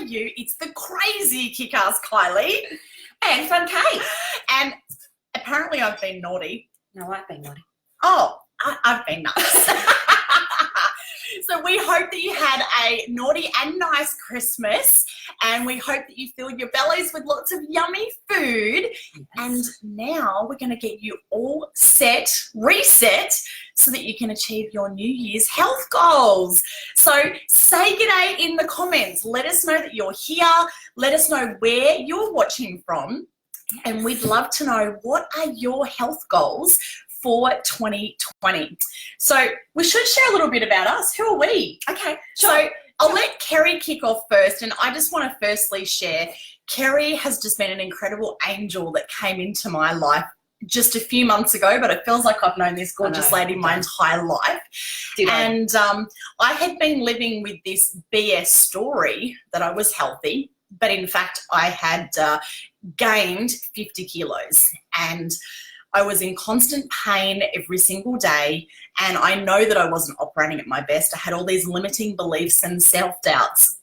you, it's the crazy kick-ass Kylie. And fun Kate. And apparently I've been naughty. No, I've been naughty. Oh, I've been nuts. So we hope that you had a naughty and nice Christmas, and we hope that you filled your bellies with lots of yummy food. Yes. And now we're going to get you all reset, so that you can achieve your New Year's health goals. So say g'day in the comments. Let us know that you're here. Let us know where you're watching from. Yes. And we'd love to know, what are your health goals for 2020? So we should share a little bit about us. Who are we? Okay, sure. So I'll let Kerry kick off first, and I just want to firstly share, Kerry has just been an incredible angel that came into my life just a few months ago, but it feels like I've known this gorgeous lady my entire life. And I had been living with this BS story that I was healthy, but in fact I had gained 50 kilos, and I was in constant pain every single day, and I know that I wasn't operating at my best. I had all these limiting beliefs and self-doubts.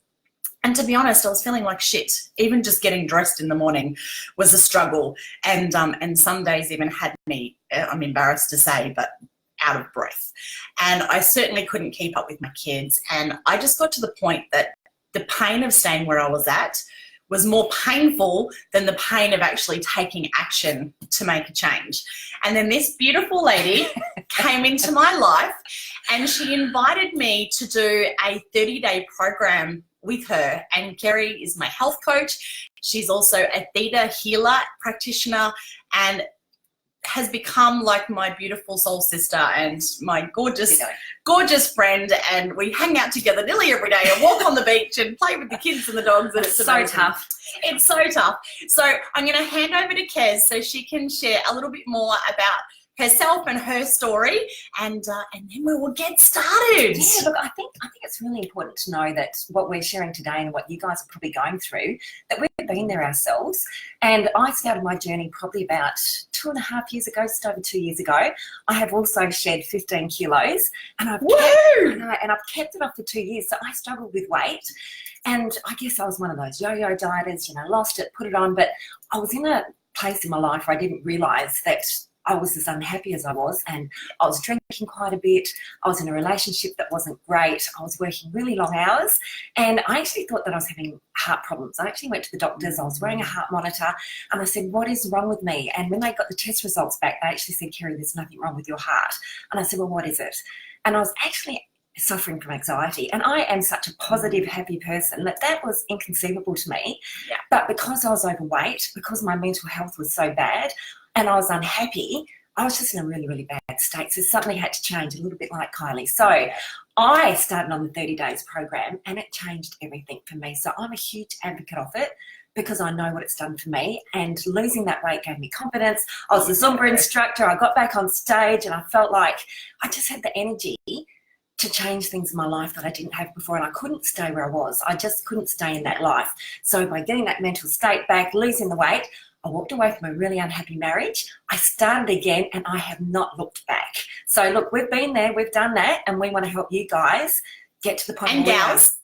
And to be honest, I was feeling like shit. Even just getting dressed in the morning was a struggle. And some days even had me, I'm embarrassed to say, but out of breath. And I certainly couldn't keep up with my kids. And I just got to the point that the pain of staying where I was at was more painful than the pain of actually taking action to make a change. And then this beautiful lady came into my life, and she invited me to do a 30-day program with her. And Kerry is my health coach. She's also a Theta healer practitioner, and has become like my beautiful soul sister and my gorgeous friend. And we hang out together nearly every day and walk on the beach and play with the kids and the dogs. And it's so tough. It's so tough. So I'm going to hand over to Kez so she can share a little bit more about herself and her story, and then we will get started. Yeah, look, I think it's really important to know that what we're sharing today and what you guys are probably going through, that we've been there ourselves. And I started my journey probably about 2.5 years ago, just over 2 years ago. I have also shed 15 kilos, and I've kept it off for 2 years. So I struggled with weight. And I guess I was one of those yo-yo dieters, lost it, put it on. But I was in a place in my life where I didn't realise that I was as unhappy as I was, and I was drinking quite a bit. I was in a relationship that wasn't great. I was working really long hours, and I actually thought that I was having heart problems. I actually went to the doctors. I was wearing a heart monitor, and I said, what is wrong with me? And when they got the test results back, they actually said, Kerry, there's nothing wrong with your heart. And I said, well, what is it? And I was actually suffering from anxiety, and I am such a positive, happy person that was inconceivable to me. Yeah. But because I was overweight, because my mental health was so bad, and I was unhappy, I was just in a really, really bad state. So something had to change, a little bit like Kylie. So I started on the 30 days program, and it changed everything for me. So I'm a huge advocate of it, because I know what it's done for me, and losing that weight gave me confidence. I was a Zumba instructor. I got back on stage, and I felt like I just had the energy to change things in my life that I didn't have before, and I couldn't stay where I was. I just couldn't stay in that life. So by getting that mental state back, losing the weight, I walked away from a really unhappy marriage. I started again, and I have not looked back. So look, we've been there, we've done that, and we want to help you guys get to the point. And gals.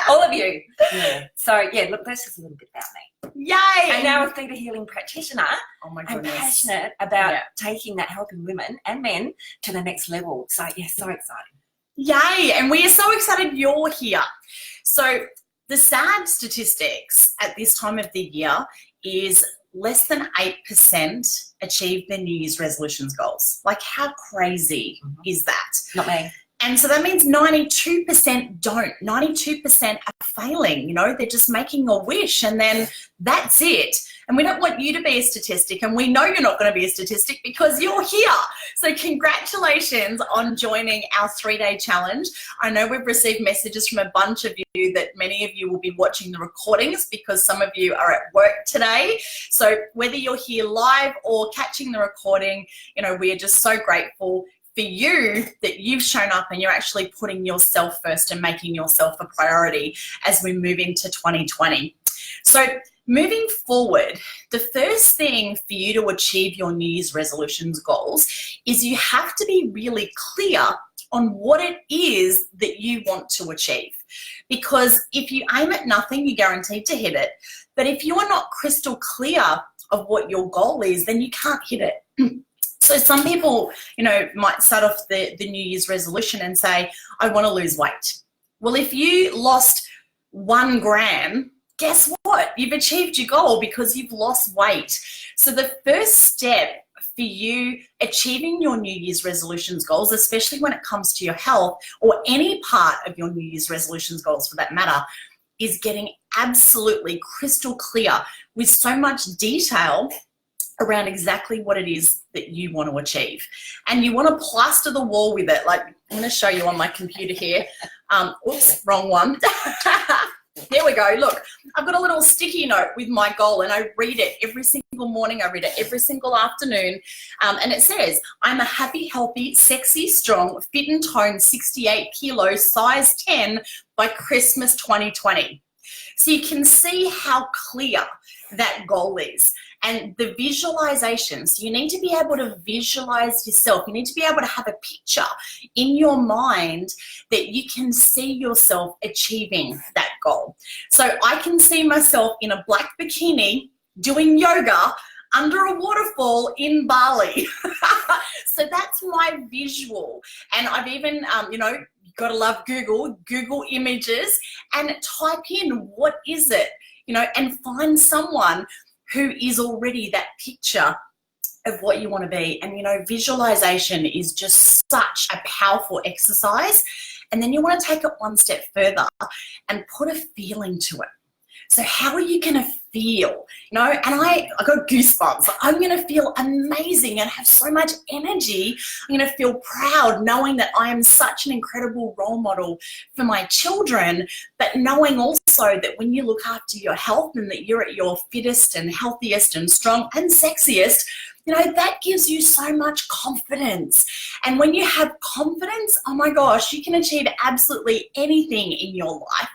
All of you. Yeah. So yeah, look, that's just a little bit about me. Yay! And now a Theta healing practitioner. Oh my I'm goodness. passionate about taking that, helping women and men to the next level. So yeah, so exciting. Yay! And we are so excited you're here. So the sad statistics at this time of the year is less than 8% achieve their New Year's resolutions goals. Like, how crazy is that? Not me. And so that means 92% don't. 92% are failing, they're just making a wish, and then that's it. And we don't want you to be a statistic, and we know you're not going to be a statistic because you're here. So congratulations on joining our 3-day challenge. I know we've received messages from a bunch of you that many of you will be watching the recordings because some of you are at work today. So whether you're here live or catching the recording, we are just so grateful for you that you've shown up and you're actually putting yourself first and making yourself a priority as we move into 2020. So moving forward, the first thing for you to achieve your New Year's resolutions goals is you have to be really clear on what it is that you want to achieve. Because if you aim at nothing, you're guaranteed to hit it. But if you are not crystal clear of what your goal is, then you can't hit it. So some people, might start off the New Year's resolution and say, I want to lose weight. Well, if you lost 1 gram, guess what? You've achieved your goal because you've lost weight. So the first step for you achieving your New Year's resolutions goals, especially when it comes to your health or any part of your New Year's resolutions goals for that matter, is getting absolutely crystal clear with so much detail around exactly what it is that you want to achieve. And you want to plaster the wall with it. Like, I'm going to show you on my computer here. Oops, wrong one. There we go. Look, I've got a little sticky note with my goal, and I read it every single morning. I read it every single afternoon. And it says, I'm a happy, healthy, sexy, strong, fit and toned 68 kilos, size 10 by Christmas 2020. So you can see how clear that goal is. And the visualizations, you need to be able to visualize yourself. You need to be able to have a picture in your mind that you can see yourself achieving that goal. So I can see myself in a black bikini doing yoga under a waterfall in Bali. So that's my visual. And I've even, gotta love Google images and type in what is it, and find someone who is already that picture of what you want to be. And, visualization is just such a powerful exercise. And then you want to take it one step further and put a feeling to it. So how are you going to feel? And I got goosebumps. I'm going to feel amazing and have so much energy. I'm going to feel proud knowing that I am such an incredible role model for my children, but knowing also that when you look after your health and that you're at your fittest and healthiest and strong and sexiest, that gives you so much confidence. And when you have confidence, oh my gosh, you can achieve absolutely anything in your life.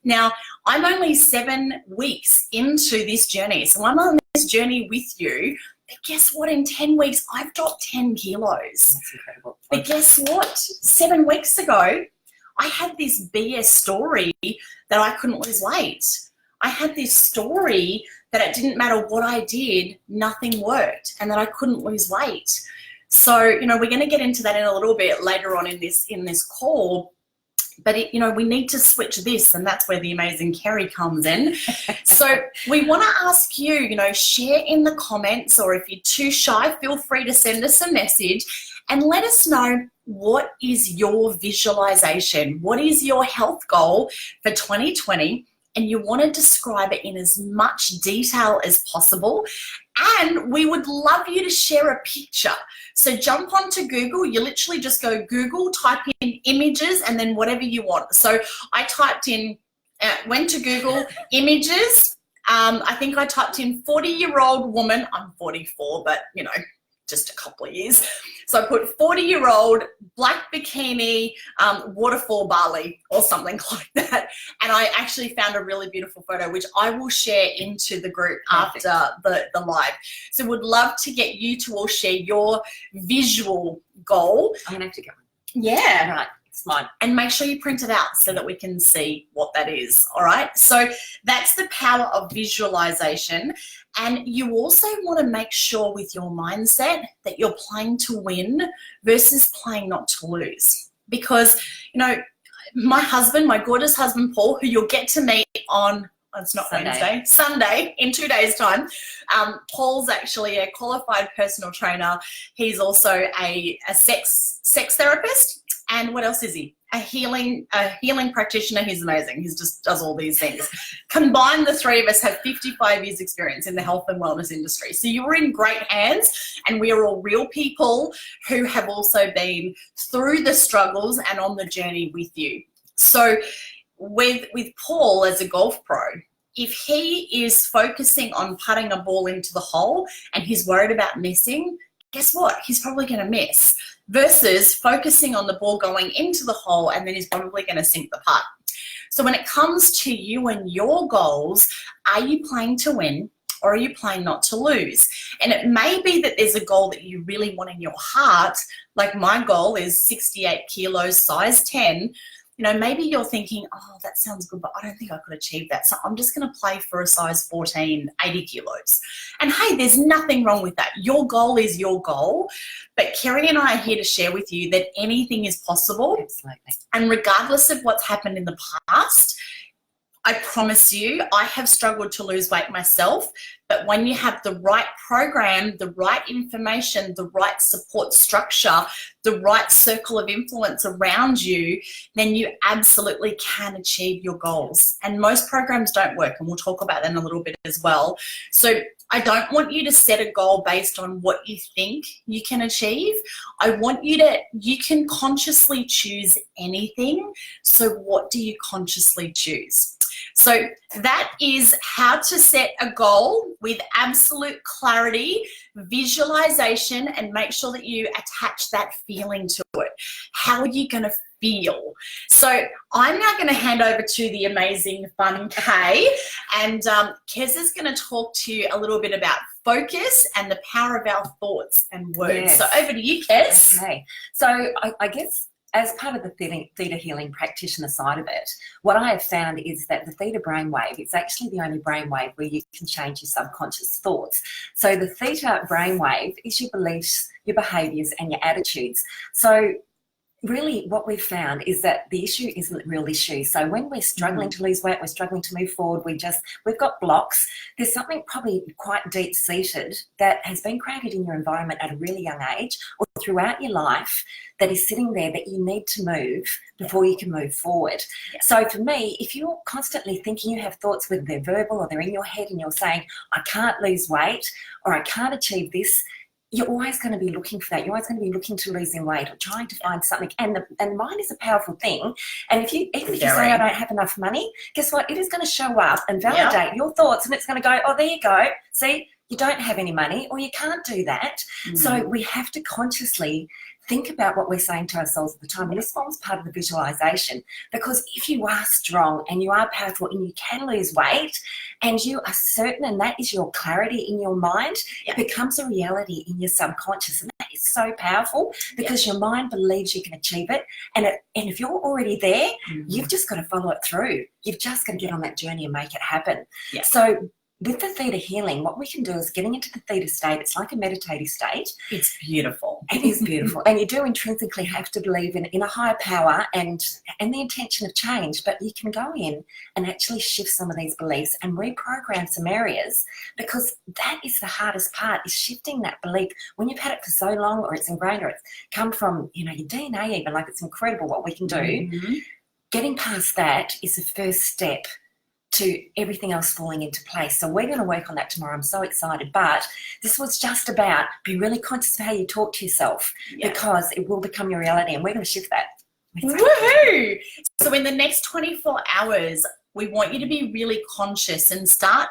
Now, I'm only 7 weeks into this journey. So I'm on this journey with you. But guess what? In 10 weeks, I've dropped 10 kilos. That's incredible. But guess what? 7 weeks ago, I had this BS story that I couldn't lose weight. I had this story that it didn't matter what I did, nothing worked, and that I couldn't lose weight. So, we're going to get into that in a little bit later on in this call. But, we need to switch this, and that's where the amazing Kerry comes in. So we want to ask you, share in the comments, or if you're too shy, feel free to send us a message and let us know, what is your visualization? What is your health goal for 2020? And you want to describe it in as much detail as possible. And we would love you to share a picture. So jump onto Google. You literally just go Google, type in images, and then whatever you want. So I typed in, went to Google images. I think I typed in 40-year-old woman. I'm 44, but, just a couple of years. So I put 40-year-old black bikini, waterfall Bali or something like that. And I actually found a really beautiful photo, which I will share into the group after the live. So would love to get you to all share your visual goal. I'm going to have to go. Yeah. Right. It's mine. And make sure you print it out so that we can see what that is. All right. So that's the power of visualization. And you also want to make sure with your mindset that you're playing to win versus playing not to lose. Because, my husband, my gorgeous husband, Paul, who you'll get to meet on, it's not Wednesday, Sunday, in 2 days' time. Paul's actually a qualified personal trainer. He's also a sex therapist. And what else is he? A healing practitioner. He's amazing. He just does all these things. Combined, the three of us have 55 years experience in the health and wellness industry. So you're in great hands, and we are all real people who have also been through the struggles and on the journey with you. So with Paul as a golf pro, if he is focusing on putting a ball into the hole and he's worried about missing, guess what? He's probably going to miss. Versus focusing on the ball going into the hole, and then he's probably going to sink the putt. So when it comes to you and your goals, are you playing to win or are you playing not to lose? And it may be that there's a goal that you really want in your heart, like my goal is 68 kilos, size 10. You know, maybe you're thinking, oh, that sounds good, but I don't think I could achieve that. So I'm just going to play for a size 14, 80 kilos. And hey, there's nothing wrong with that. Your goal is your goal. But Kerry and I are here to share with you that anything is possible. Absolutely. And regardless of what's happened in the past, I promise you, I have struggled to lose weight myself, but when you have the right program, the right information, the right support structure, the right circle of influence around you, then you absolutely can achieve your goals. And most programs don't work, and we'll talk about that in a little bit as well. So I don't want you to set a goal based on what you think you can achieve. I want you can consciously choose anything. So what do you consciously choose? So that is how to set a goal with absolute clarity, visualization, and make sure that you attach that feeling to it. How are you going to feel? So I'm now going to hand over to the amazing, fun Kay, and Kez is going to talk to you a little bit about focus and the power of our thoughts and words. Yes. So over to you, Kez. Okay. So I guess as part of the theta healing practitioner side of it, what I have found is that the theta brainwave is actually the only brainwave where you can change your subconscious thoughts. So the theta brainwave is your beliefs, your behaviours and your attitudes. So really what we've found is that the issue isn't the real issue. So when we're struggling to lose weight, we're struggling to move forward, we've got blocks, there's something probably quite deep-seated that has been created in your environment at a really young age or throughout your life that is sitting there that you need to move before you can move forward. Yeah. So for me, if you're constantly thinking you have thoughts, whether they're verbal or they're in your head and you're saying, I can't lose weight or I can't achieve this, you're always going to be looking for that. You're always going to be looking to losing weight or trying to find something. And the mind is a powerful thing. And even if you say, I don't have enough money, guess what? It is going to show up and validate your thoughts. And it's going to go, oh, there you go. See, you don't have any money or you can't do that. So we have to consciously think about what we're saying to ourselves at the time. And this forms part of the visualization, because if you are strong and you are powerful and you can lose weight and you are certain, and that is your clarity in your mind, it becomes a reality in your subconscious. And that is so powerful because your mind believes you can achieve it. And if you're already there, you've just got to follow it through. You've just got to get on that journey and make it happen. Yeah. So with the theta healing, what we can do is getting into the theta state. It's like a meditative state. It's beautiful. It is beautiful. And you do intrinsically have to believe in a higher power and the intention of change, but you can go in and actually shift some of these beliefs and reprogram some areas, because that is the hardest part, is shifting that belief. When you've had it for so long, or it's ingrained, or it's come from, your DNA even, like, it's incredible what we can do. Getting past that is the first step to everything else falling into place. So we're going to work on that tomorrow. I'm so excited. But this was just about being really conscious of how you talk to yourself, because it will become your reality, and we're going to shift that. Woohoo! So in the next 24 hours, we want you to be really conscious and start,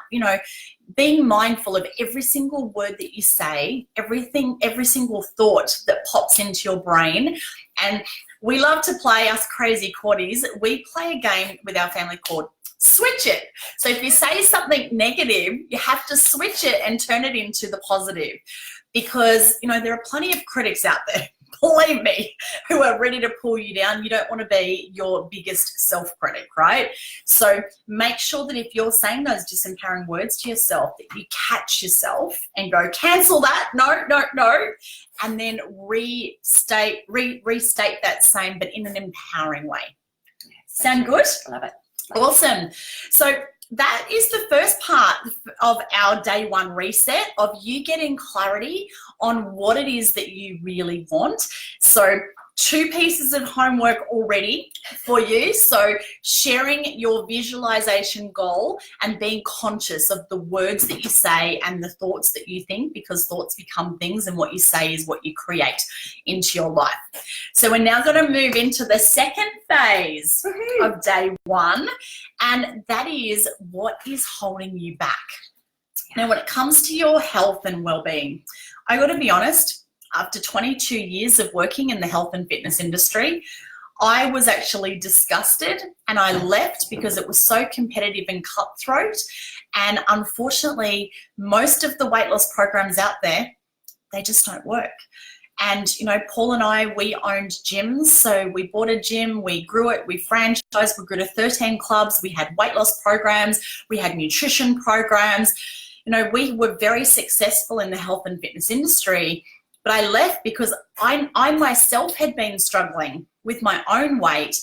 being mindful of every single word that you say, every single thought that pops into your brain. And we love to play, us crazy quarties, we play a game with our family called Switch It. So if you say something negative, you have to switch it and turn it into the positive, because there are plenty of critics out there, believe me, who are ready to pull you down. You don't want to be your biggest self-critic, right? So make sure that if you're saying those disempowering words to yourself, that you catch yourself and go, cancel that, no, and then restate that same, but in an empowering way. Sound good? I love it. Awesome. So that is the first part of our day one reset, of you getting clarity on what it is that you really want. So 2 pieces of homework already for you. So sharing your visualization goal and being conscious of the words that you say and the thoughts that you think, because thoughts become things, and what you say is what you create into your life. So we're now going to move into the second phase of day one, and that is what is holding you back. Now, when it comes to your health and well-being, I got to be honest, after 22 years of working in the health and fitness industry, I was actually disgusted and I left because it was so competitive and cutthroat. And unfortunately, most of the weight loss programs out there, they just don't work. And, you know, Paul and I, we owned gyms. So we bought a gym, we grew it, we franchised, we grew to 13 clubs, we had weight loss programs, we had nutrition programs. You know, we were very successful in the health and fitness industry, but I left because I myself had been struggling with my own weight.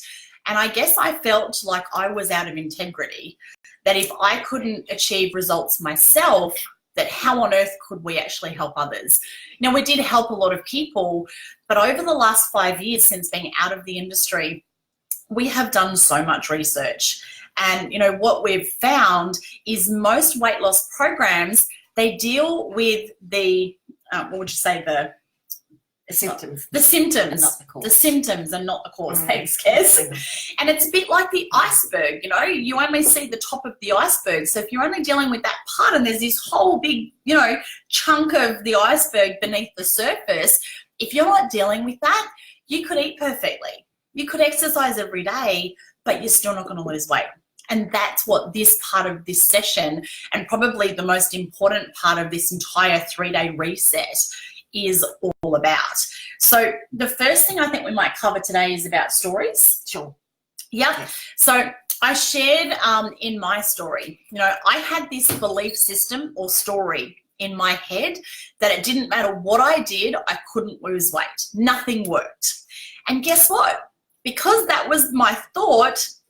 And I guess I felt like I was out of integrity, that if I couldn't achieve results myself, that how on earth could we actually help others? Now, we did help a lot of people, but over the last 5 years since being out of the industry, we have done so much research. And, you know, what we've found is most weight loss programs, they deal with the, what would you say, the symptoms. The symptoms. And not the cause. The symptoms and not the cause. Thanks, Kez. And it's a bit like the iceberg, you know, you only see the top of the iceberg. So if you're only dealing with that part and there's this whole big, you know, chunk of the iceberg beneath the surface, if you're not dealing with that, you could eat perfectly. You could exercise every day, but you're still not going to lose weight. And that's what this part of this session, and probably the most important part of this entire 3-day reset, is all about. So the first thing I think we might cover today is about stories. Sure. Yeah. Yes. So I shared in my story, you know, I had this belief system or story in my head that it didn't matter what I did, I couldn't lose weight. Nothing worked. And guess what? Because that was my thoughts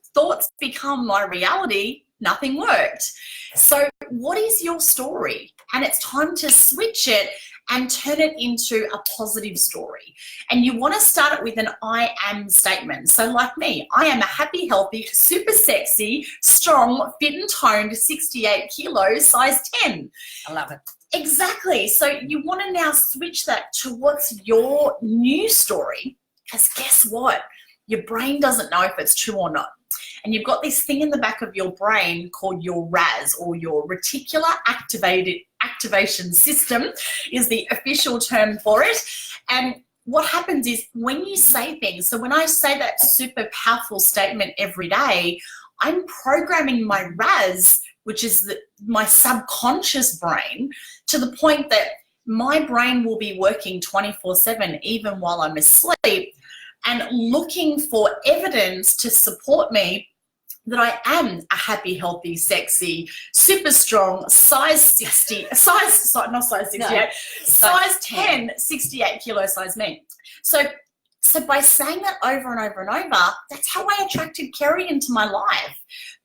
become my reality, nothing worked. So what is your story? And it's time to switch it and turn it into a positive story. And you want to start it with an I am statement. So like me, I am a happy, healthy, super sexy, strong, fit and toned, 68 kilos, size 10. I love it. Exactly. So you want to now switch that to what's your new story, because guess what? Your brain doesn't know if it's true or not. And you've got this thing in the back of your brain called your RAS, or your reticular activation system is the official term for it. And what happens is when you say things, so when I say that super powerful statement every day, I'm programming my RAS, which is my subconscious brain, to the point that my brain will be working 24/7 even while I'm asleep, and looking for evidence to support me that I am a happy, healthy, sexy, super strong, size 10, 68 kilo size me. So by saying that over and over and over, that's how I attracted Kerry into my life,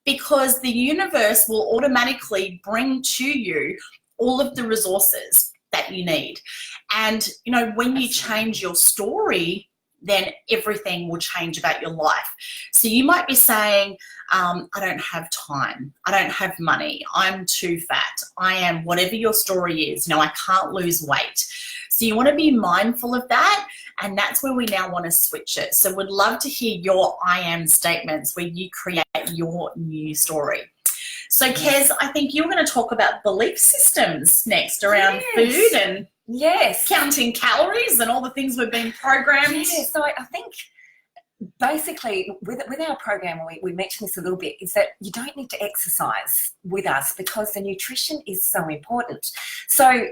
because the universe will automatically bring to you all of the resources that you need. And, you know, when you change your story, then everything will change about your life. So you might be saying, I don't have time, I don't have money, I'm too fat, I am whatever your story is, you know, I can't lose weight. So you want to be mindful of that, and that's where we now want to switch it. So we'd love to hear your I am statements where you create your new story. So Kez, I think you're going to talk about belief systems next around food and counting calories and all the things we've been programmed. Yeah, so I think basically with our program, we mentioned this a little bit, is that you don't need to exercise with us because the nutrition is so important. So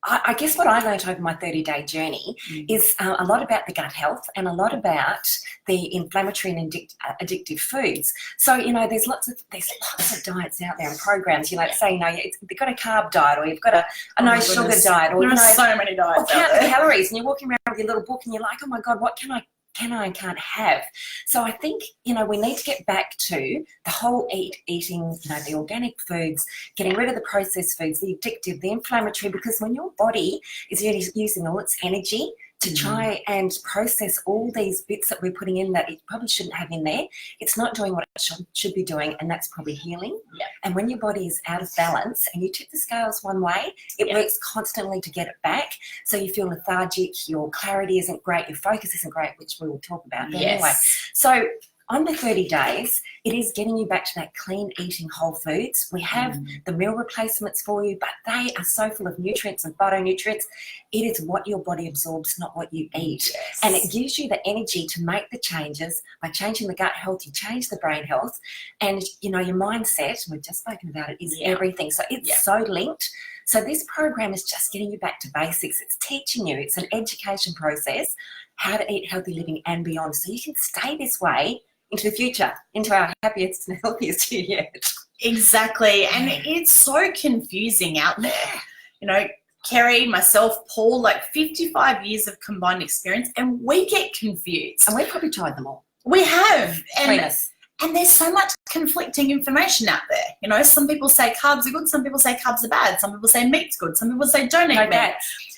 I guess what I learned over my 30-day journey is a lot about the gut health and a lot about the inflammatory and addictive foods. So, you know, there's lots of diets out there and programs, you know, say, you know, you've got a carb diet, or you've got a no sugar diet, or, there are so many diets, or count the calories, and you're walking around with your little book and you're like, oh my God, what can I and can't have? So I think, you know, we need to get back to the whole eating, you know, the organic foods, getting rid of the processed foods, the addictive, the inflammatory, because when your body is using all its energy to try and process all these bits that we're putting in that it probably shouldn't have in there, it's not doing what it should be doing, and that's probably healing. And when your body is out of balance and you tip the scales one way, it works constantly to get it back. So you feel lethargic, your clarity isn't great, your focus isn't great, which we will talk about anyway. So on the 30 days, it is getting you back to that clean eating whole foods. We have the meal replacements for you, but they are so full of nutrients and phytonutrients. It is what your body absorbs, not what you eat. Yes. And it gives you the energy to make the changes. By changing the gut health, you change the brain health. And, you know, your mindset, we've just spoken about it, is everything. So it's so linked. So this program is just getting you back to basics. It's teaching you, it's an education process, how to eat healthy living and beyond. So you can stay this way into the future, into our happiest and healthiest year yet. Exactly. And it's so confusing out there. You know, Kerry, myself, Paul, like 55 years of combined experience, and we get confused. And we've probably tried them all. We have. And there's so much conflicting information out there. You know, some people say carbs are good, some people say carbs are bad, some people say meat's good, some people say don't eat meat.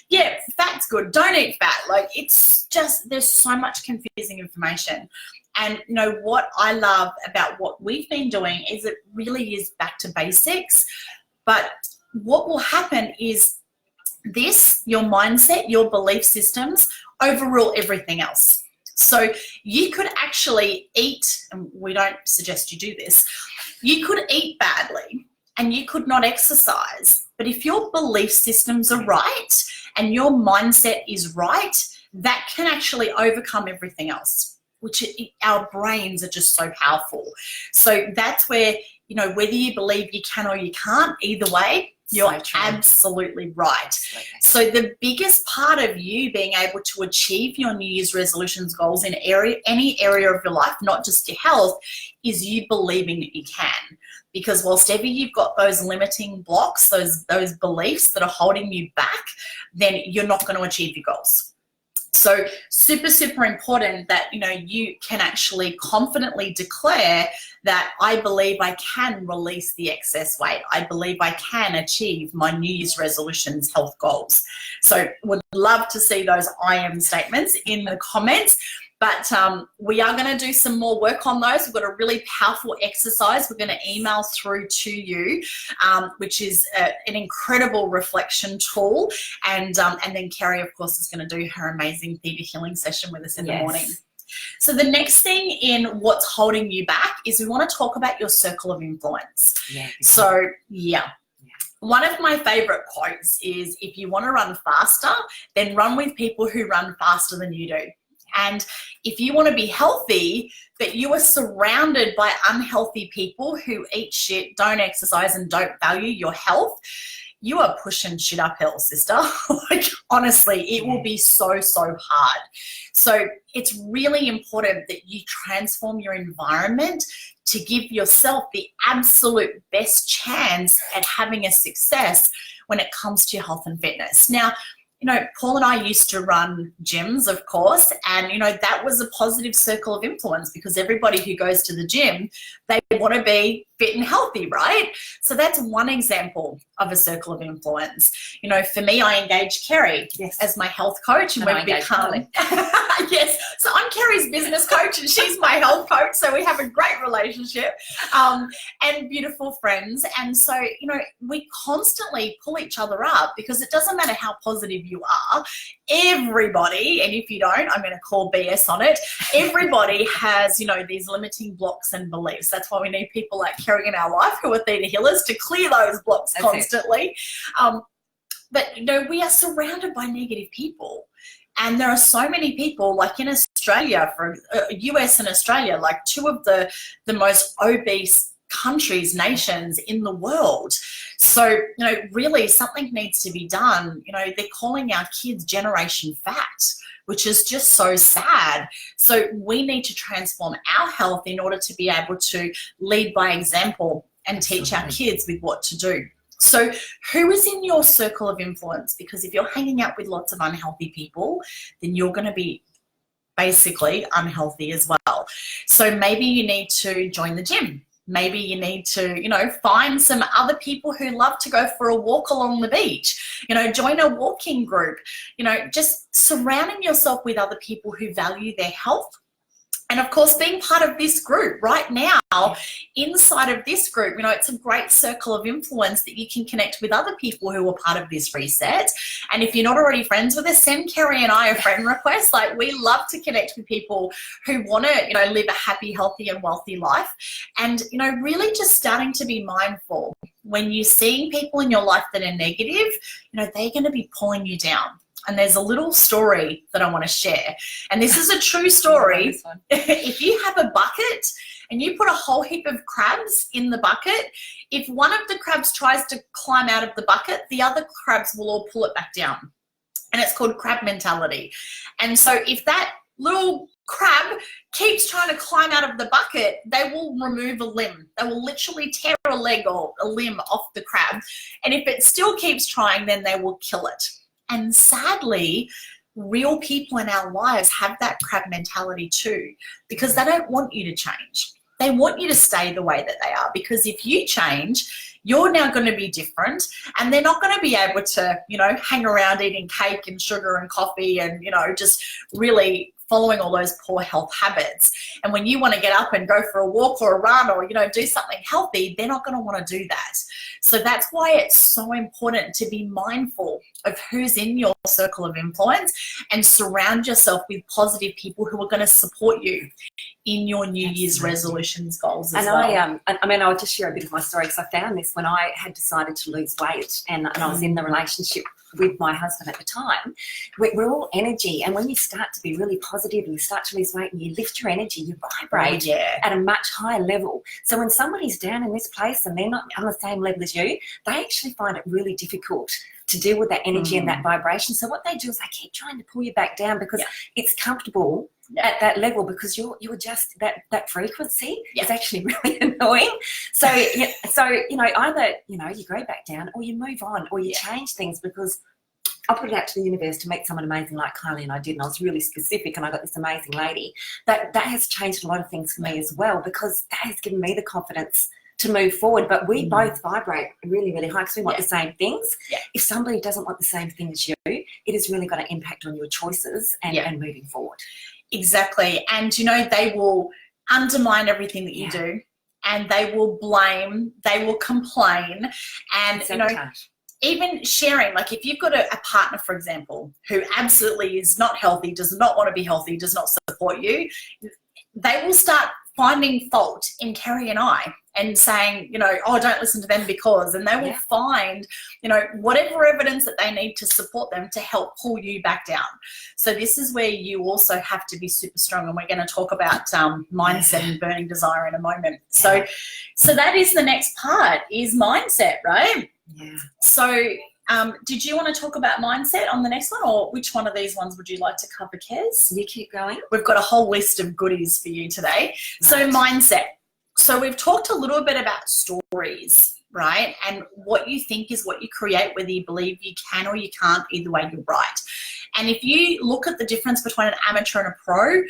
Yeah, fat's good, don't eat fat. Like, it's just, there's so much confusing information. And, you know, what I love about what we've been doing is it really is back to basics. But what will happen is this, your mindset, your belief systems overrule everything else. So you could actually eat, and we don't suggest you do this, you could eat badly and you could not exercise. But if your belief systems are right and your mindset is right, that can actually overcome everything else, which our brains are just so powerful. So that's where, you know, whether you believe you can or you can't, either way, you're absolutely right. So the biggest part of you being able to achieve your New Year's resolutions goals in any area of your life, not just your health, is you believing that you can. Because whilst ever you've got those limiting blocks, those beliefs that are holding you back, then you're not going to achieve your goals. So super, super important that, you know, you can actually confidently declare that I believe I can release the excess weight. I believe I can achieve my New Year's resolutions health goals. So would love to see those I am statements in the comments. But we are going to do some more work on those. We've got a really powerful exercise we're going to email through to you, which is an incredible reflection tool. And then Kerry, of course, is going to do her amazing Theta healing session with us in the morning. So the next thing in what's holding you back is we want to talk about your circle of influence. One of my favorite quotes is, if you want to run faster, then run with people who run faster than you do. And if you want to be healthy, but you are surrounded by unhealthy people who eat shit, don't exercise, and don't value your health, you are pushing shit uphill, sister. Like, honestly, it will be so, so hard. So it's really important that you transform your environment to give yourself the absolute best chance at having a success when it comes to your health and fitness. Now, you know, Paul and I used to run gyms, of course, and, you know, that was a positive circle of influence because everybody who goes to the gym, they want to be fit and healthy, right? So that's one example of a circle of influence. You know, for me, I engaged Kerry as my health coach, and we've become so I'm Kerry's business coach and she's my health coach, so we have a great relationship and beautiful friends. And so, you know, we constantly pull each other up because it doesn't matter how positive you are, everybody, and if you don't, I'm going to call BS on it, everybody has, you know, these limiting blocks and beliefs. That's why we need people like Kerry in our life who are theta healers to clear those blocks constantly. But, you know, we are surrounded by negative people. And there are so many people, like in Australia, for US and Australia, like two of the most obese countries, nations in the world. So, you know, really something needs to be done. You know, they're calling our kids Generation Fat, which is just so sad. So we need to transform our health in order to be able to lead by example and teach our kids with what to do. So who is in your circle of influence? Because if you're hanging out with lots of unhealthy people, then you're going to be basically unhealthy as well. So maybe you need to join the gym. Maybe you need to, you know, find some other people who love to go for a walk along the beach, you know, join a walking group, you know, just surrounding yourself with other people who value their health And of course, being part of this group right now, inside of this group, you know, it's a great circle of influence that you can connect with other people who are part of this reset. And if you're not already friends with us, send Kerry and I a friend request. Like, we love to connect with people who want to, you know, live a happy, healthy and wealthy life. And, you know, really just starting to be mindful when you're seeing people in your life that are negative, you know, they're going to be pulling you down. And there's a little story that I want to share. And this is a true story. If you have a bucket and you put a whole heap of crabs in the bucket, if one of the crabs tries to climb out of the bucket, the other crabs will all pull it back down. And it's called crab mentality. And so if that little crab keeps trying to climb out of the bucket, they will remove a limb. They will literally tear a leg or a limb off the crab. And if it still keeps trying, then they will kill it. And sadly, real people in our lives have that crab mentality too, because they don't want you to change. They want you to stay the way that they are, because if you change, you're now going to be different, and they're not going to be able to, you know, hang around eating cake and sugar and coffee and, you know, just really following all those poor health habits. And when you want to get up and go for a walk or a run or, you know, do something healthy, they're not going to want to do that. So that's why it's so important to be mindful of who's in your circle of influence and surround yourself with positive people who are going to support you in your New Year's resolutions goals as well. I mean, I'll just share a bit of my story, because I found this when I had decided to lose weight and I was in the relationship with my husband at the time. We're all energy, and when you start to be really positive and you start to lose weight and you lift your energy, you vibrate at a much higher level. So when somebody's down in this place and they're not on the same level as you, they actually find it really difficult to deal with that energy and that vibration. So what they do is they keep trying to pull you back down, because it's comfortable at that level, because you're just that frequency is actually really annoying. So you know, either, you know, you go back down or you move on or you change things, because I put it out to the universe to meet someone amazing like Kylie, and I did, and I was really specific, and I got this amazing lady. That has changed a lot of things for me as well, because that has given me the confidence to move forward. But we both vibrate really, really high, because we want the same things. If somebody doesn't want the same thing as you, it is really going to impact on your choices and moving forward. Exactly. And, you know, they will undermine everything that you do, and they will blame, they will complain, and, you know, even sharing, like if you've got a partner, for example, who absolutely is not healthy, does not want to be healthy, does not support you, they will start finding fault in Kerry and I and saying, you know, oh, don't listen to them because, and they will find, you know, whatever evidence that they need to support them to help pull you back down. So this is where you also have to be super strong, and we're going to talk about mindset and burning desire in a moment. So that is the next part, is mindset, right? So did you want to talk about mindset on the next one, or which one of these ones would you like to cover, Kez? You keep going. We've got a whole list of goodies for you today. So mindset. So we've talked a little bit about stories, right? And what you think is what you create, whether you believe you can or you can't, either way you're right. And if you look at the difference between an amateur and a pro,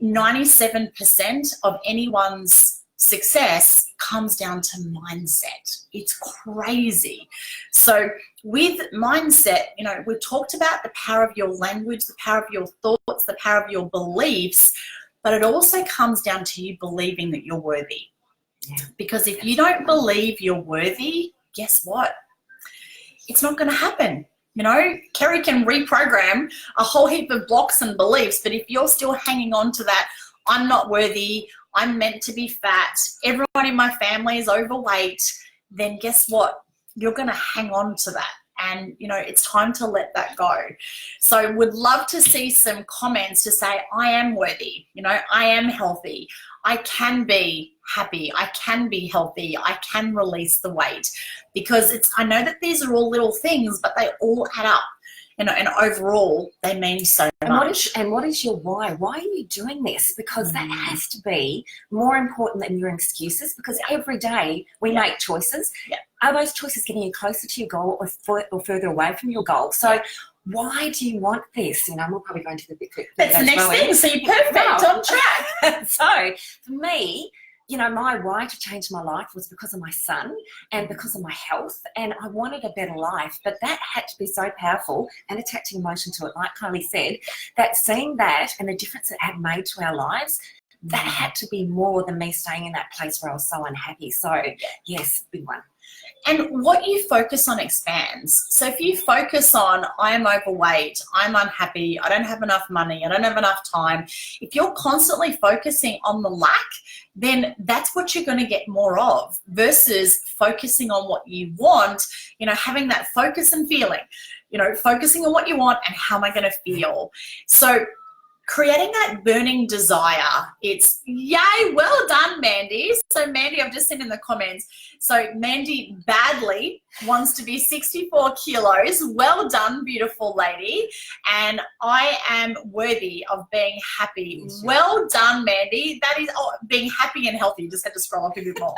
97% of anyone's success comes down to mindset. It's crazy. So with mindset, you know, we've talked about the power of your language, the power of your thoughts, the power of your beliefs, but it also comes down to you believing that you're worthy. Because if you don't believe you're worthy, guess what? It's not going to happen. You know, Kerry can reprogram a whole heap of blocks and beliefs, but if you're still hanging on to that, I'm not worthy, I'm meant to be fat, everyone in my family is overweight, then guess what? You're going to hang on to that. And, you know, it's time to let that go. So would love to see some comments to say, I am worthy, you know, I am healthy, I can be happy, I can be healthy, I can release the weight. Because I know that these are all little things, but they all add up. You know, and overall, they mean so much. And what is your why? Why are you doing this? Because that has to be more important than your excuses, because every day we make choices. Are those choices getting you closer to your goal or further away from your goal? So why do you want this? You know, we'll probably go into the bit. That's the next thing. So you're perfect, on track. So for me, you know, my why to change my life was because of my son and because of my health, and I wanted a better life, but that had to be so powerful and attaching emotion to it, like Kylie said, that seeing that and the difference it had made to our lives that had to be more than me staying in that place where I was so unhappy. So yes, big one. And what you focus on expands. So if you focus on, I am overweight, I'm unhappy, I don't have enough money, I don't have enough time, if you're constantly focusing on the lack, then that's what you're going to get more of, versus focusing on what you want, you know, having that focus and feeling, you know, focusing on what you want and how am I going to feel. So creating that burning desire, it's yay, well done, Mandy. So Mandy, I've just seen in the comments, so Mandy badly wants to be 64 kilos. Well done, beautiful lady. And I am worthy of being happy. Well done, Mandy. That is being happy and healthy. Just had to scroll up a bit more.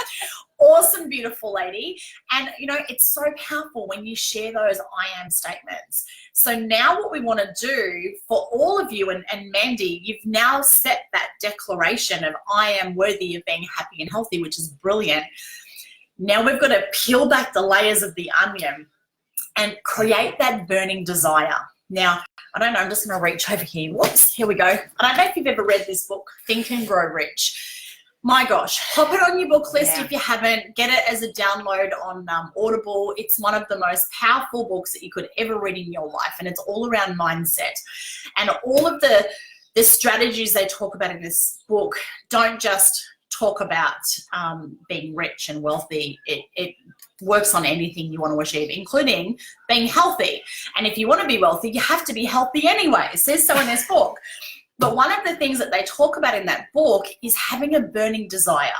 Awesome, beautiful lady. And, you know, it's so powerful when you share those I am statements. So now what we want to do for all of you, and Mandy, you've now set that declaration of I am worthy of being happy and healthy, which is brilliant. Now we've got to peel back the layers of the onion and create that burning desire. Now, I don't know, I'm just going to reach over here. Whoops, here we go. I don't know if you've ever read this book, Think and Grow Rich. My gosh, pop it on your book list if you haven't. Get it as a download on Audible. It's one of the most powerful books that you could ever read in your life, and it's all around mindset. And all of the strategies they talk about in this book don't just talk about being rich and wealthy. It works on anything you want to achieve, including being healthy. And if you want to be wealthy, you have to be healthy anyway. It says so in this book. But one of the things that they talk about in that book is having a burning desire.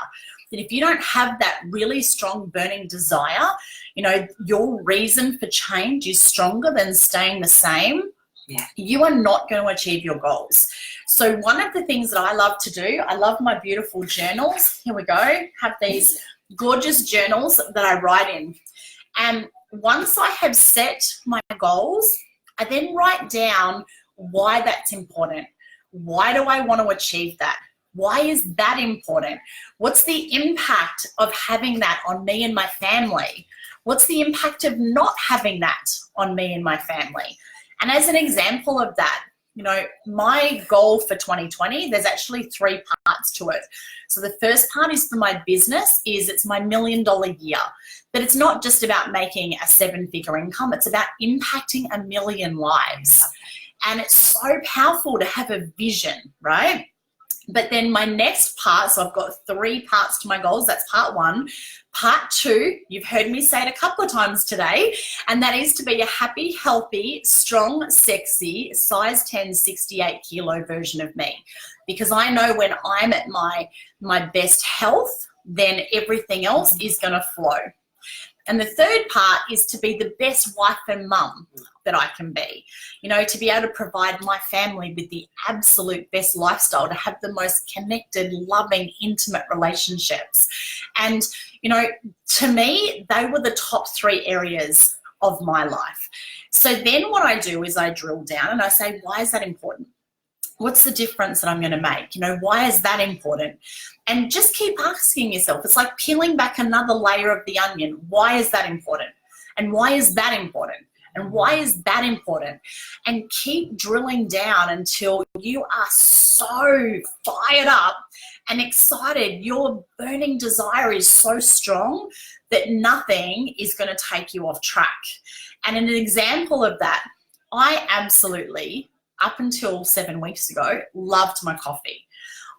That if you don't have that really strong burning desire, you know, your reason for change is stronger than staying the same, you are not going to achieve your goals. So one of the things that I love to do, I love my beautiful journals. Here we go. Have these gorgeous journals that I write in. And once I have set my goals, I then write down why that's important. Why do I want to achieve that? Why is that important? What's the impact of having that on me and my family? What's the impact of not having that on me and my family? And as an example of that, you know, my goal for 2020, there's actually 3 parts to it. So the first part is for my business, it's my $1 million year. But it's not just about making a 7-figure income. It's about impacting 1 million lives. And it's so powerful to have a vision, right? But then my next part, so I've got 3 parts to my goals. That's part 1. Part 2, you've heard me say it a couple of times today, and that is to be a happy, healthy, strong, sexy, size 10, 68 kilo version of me. Because I know when I'm at my best health, then everything else is going to flow. And the third part is to be the best wife and mum that I can be. You know, to be able to provide my family with the absolute best lifestyle, to have the most connected, loving, intimate relationships. And, you know, to me, they were the top 3 areas of my life. So then what I do is I drill down and I say, why is that important? What's the difference that I'm going to make? You know, why is that important? And just keep asking yourself. It's like peeling back another layer of the onion. Why is that important? And why is that important? And why is that important? And keep drilling down until you are so fired up and excited. Your burning desire is so strong that nothing is going to take you off track. And an example of that, I absolutely, up until 7 weeks ago, loved my coffee.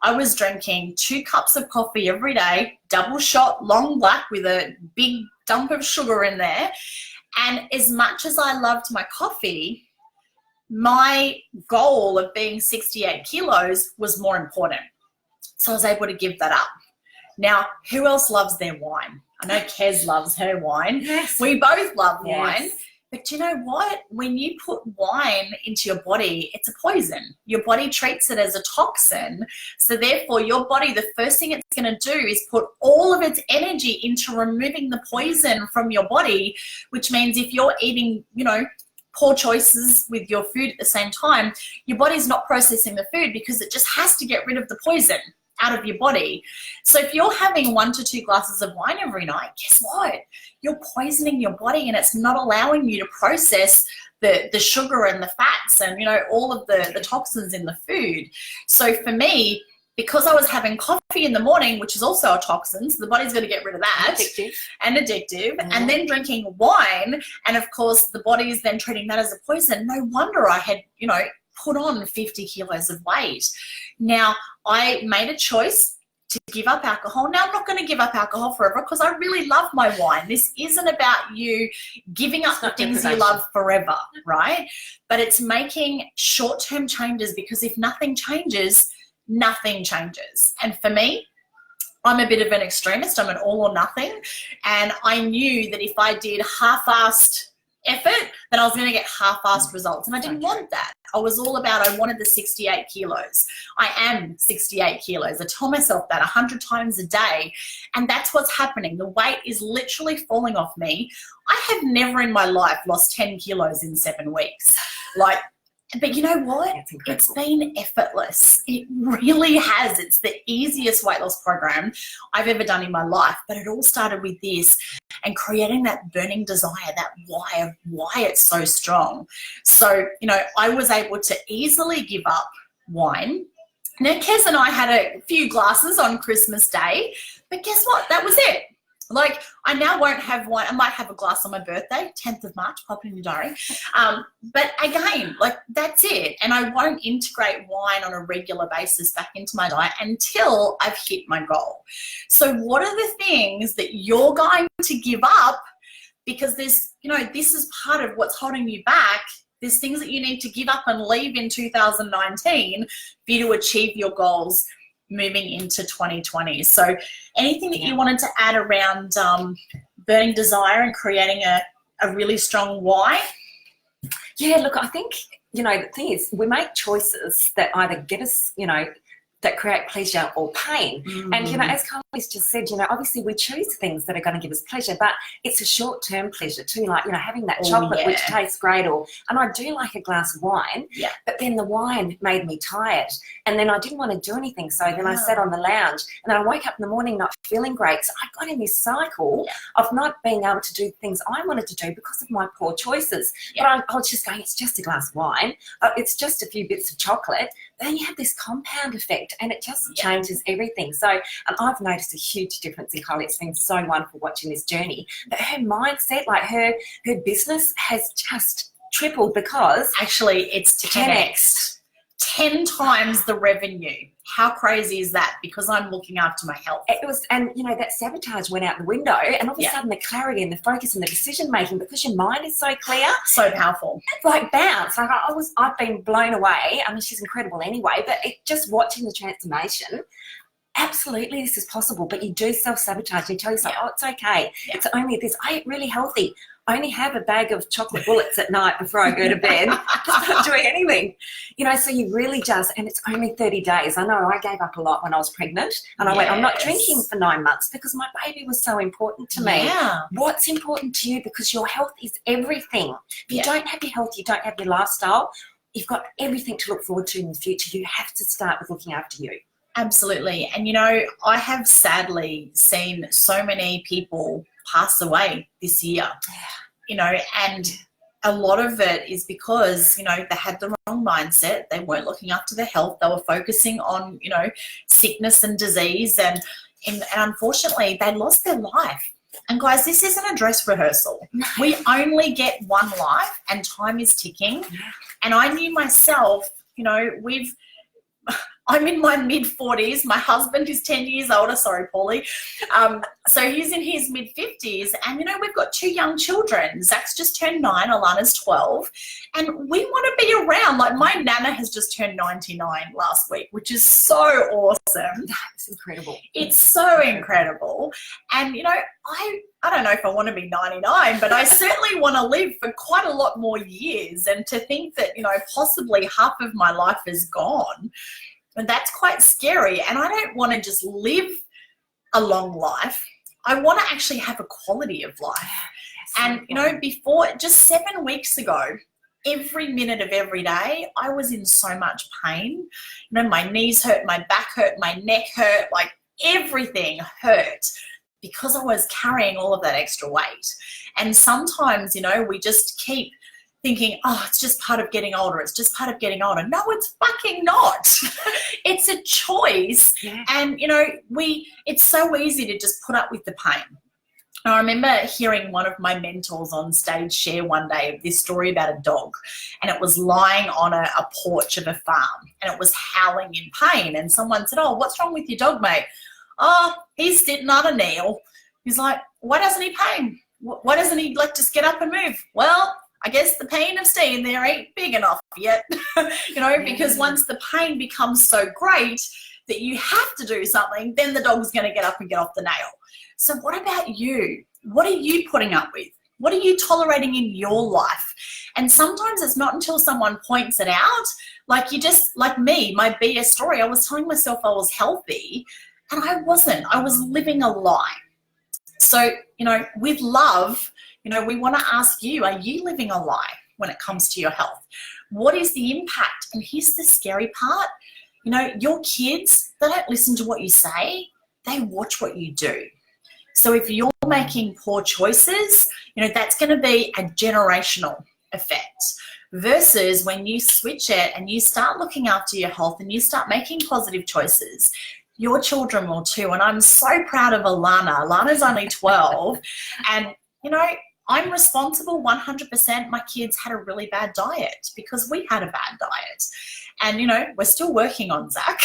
I was drinking 2 cups of coffee every day, double shot, long black with a big dump of sugar in there. And as much as I loved my coffee, my goal of being 68 kilos was more important. So I was able to give that up. Now, who else loves their wine? I know Kez loves her wine. Yes. We both love wine. But you know what? When you put wine into your body, it's a poison. Your body treats it as a toxin. So therefore, your body, the first thing it's going to do is put all of its energy into removing the poison from your body, which means if you're eating, you know, poor choices with your food at the same time, your body's not processing the food because it just has to get rid of the poison out of your body. So if you're having 1 to 2 glasses of wine every night, guess what? You're poisoning your body and it's not allowing you to process the sugar and the fats and, you know, all of the toxins in the food. So for me, because I was having coffee in the morning, which is also a toxin, so the body's going to get rid of that. Addictive. And then drinking wine, and of course the body is then treating that as a poison. No wonder I had, put on 50 kilos of weight. Now, I made a choice to give up alcohol. Now, I'm not going to give up alcohol forever because I really love my wine. This isn't about you giving up the things you love forever, right? But it's making short-term changes, because if nothing changes, nothing changes. And for me, I'm a bit of an extremist. I'm an all or nothing. And I knew that if I did half-assed effort, then I was going to get half-assed results. And I didn't want that. I was all about, I wanted the 68 kilos. I am 68 kilos. I tell myself that 100 times a day. And that's what's happening. The weight is literally falling off me. I have never in my life lost 10 kilos in 7 weeks. But you know what? It's been effortless. It really has. It's the easiest weight loss program I've ever done in my life. But it all started with this and creating that burning desire, that why of why it's so strong. So, I was able to easily give up wine. Now, Kez and I had a few glasses on Christmas Day, but guess what? That was it. I now won't have wine. I might have a glass on my birthday, 10th of March, pop it in your diary. But again, that's it. And I won't integrate wine on a regular basis back into my diet until I've hit my goal. So what are the things that you're going to give up? Because this is part of what's holding you back. There's things that you need to give up and leave in 2019 for you to achieve your goals moving into 2020. So anything that you wanted to add around burning desire and creating a really strong why? Yeah, look, I think, the thing is, we make choices that either get us, that create pleasure or pain. And, as Kylies just said, obviously we choose things that are going to give us pleasure, but it's a short-term pleasure too, having that chocolate, which tastes great, and I do like a glass of wine, but then the wine made me tired, and then I didn't want to do anything, so then I sat on the lounge, and then I woke up in the morning not feeling great, so I got in this cycle of not being able to do things I wanted to do because of my poor choices. But I was just going, it's just a glass of wine, it's just a few bits of chocolate. Then you have this compound effect, and it just changes everything. So, and I've noticed a huge difference in Kylie. It's been so wonderful watching this journey. But her mindset, her business has just tripled because actually it's 10x. 10 times the revenue. How crazy is that? Because I'm looking after my health. It was, and that sabotage went out the window, and all of a sudden the clarity and the focus and the decision making, because your mind is so clear, so powerful. It's bounce. I've been blown away. I mean, she's incredible anyway, but just watching the transformation. Absolutely, this is possible, but you do self-sabotage. You tell yourself, oh, it's okay. It's only this. I eat really healthy. I only have a bag of chocolate bullets at night before I go to bed. Just not doing anything. So you really just, and it's only 30 days. I know I gave up a lot when I was pregnant, and I went, I'm not drinking for 9 months because my baby was so important to me. What's important to you? Because your health is everything. If you don't have your health, you don't have your lifestyle, you've got everything to look forward to in the future. You have to start with looking after you. Absolutely. And, I have sadly seen so many people pass away this year, and a lot of it is because, they had the wrong mindset. They weren't looking after their health. They were focusing on, sickness and disease, and unfortunately they lost their life. And guys, this isn't a dress rehearsal. We only get one life, and time is ticking. And I knew myself, I'm in my mid-40s. My husband is 10 years older. Sorry, Paulie. So he's in his mid-50s. And, we've got 2 young children. Zach's just turned 9. Alana's 12. And we want to be around. My Nana has just turned 99 last week, which is so awesome. That's incredible. It's so incredible. And, I don't know if I want to be 99, but I certainly want to live for quite a lot more years. And to think that, possibly half of my life is gone, and that's quite scary. And I don't want to just live a long life. I want to actually have a quality of life. And, before, just 7 weeks ago, every minute of every day, I was in so much pain. My knees hurt, my back hurt, my neck hurt, everything hurt because I was carrying all of that extra weight. And sometimes, we just keep thinking, oh, it's just part of getting older. It's just part of getting older. No, it's fucking not. It's a choice. Yeah. And, it's so easy to just put up with the pain. I remember hearing one of my mentors on stage share one day this story about a dog, and it was lying on a porch of a farm, and it was howling in pain. And someone said, oh, what's wrong with your dog, mate? Oh, he's sitting on a nail. He's like, why doesn't he pain? Why doesn't he just get up and move? Well, I guess the pain of staying there ain't big enough yet, because once the pain becomes so great that you have to do something, then the dog's going to get up and get off the nail. So what about you? What are you putting up with? What are you tolerating in your life? And sometimes it's not until someone points it out, like me, my BS story, I was telling myself I was healthy and I wasn't. I was living a lie. So, with love, we want to ask you, are you living a lie when it comes to your health? What is the impact? And here's the scary part. Your kids, they don't listen to what you say. They watch what you do. So if you're making poor choices, that's going to be a generational effect. Versus when you switch it and you start looking after your health and you start making positive choices, your children will too. And I'm so proud of Alana. Alana's only 12. And, I'm responsible 100%. My kids had a really bad diet because we had a bad diet. And, we're still working on Zach.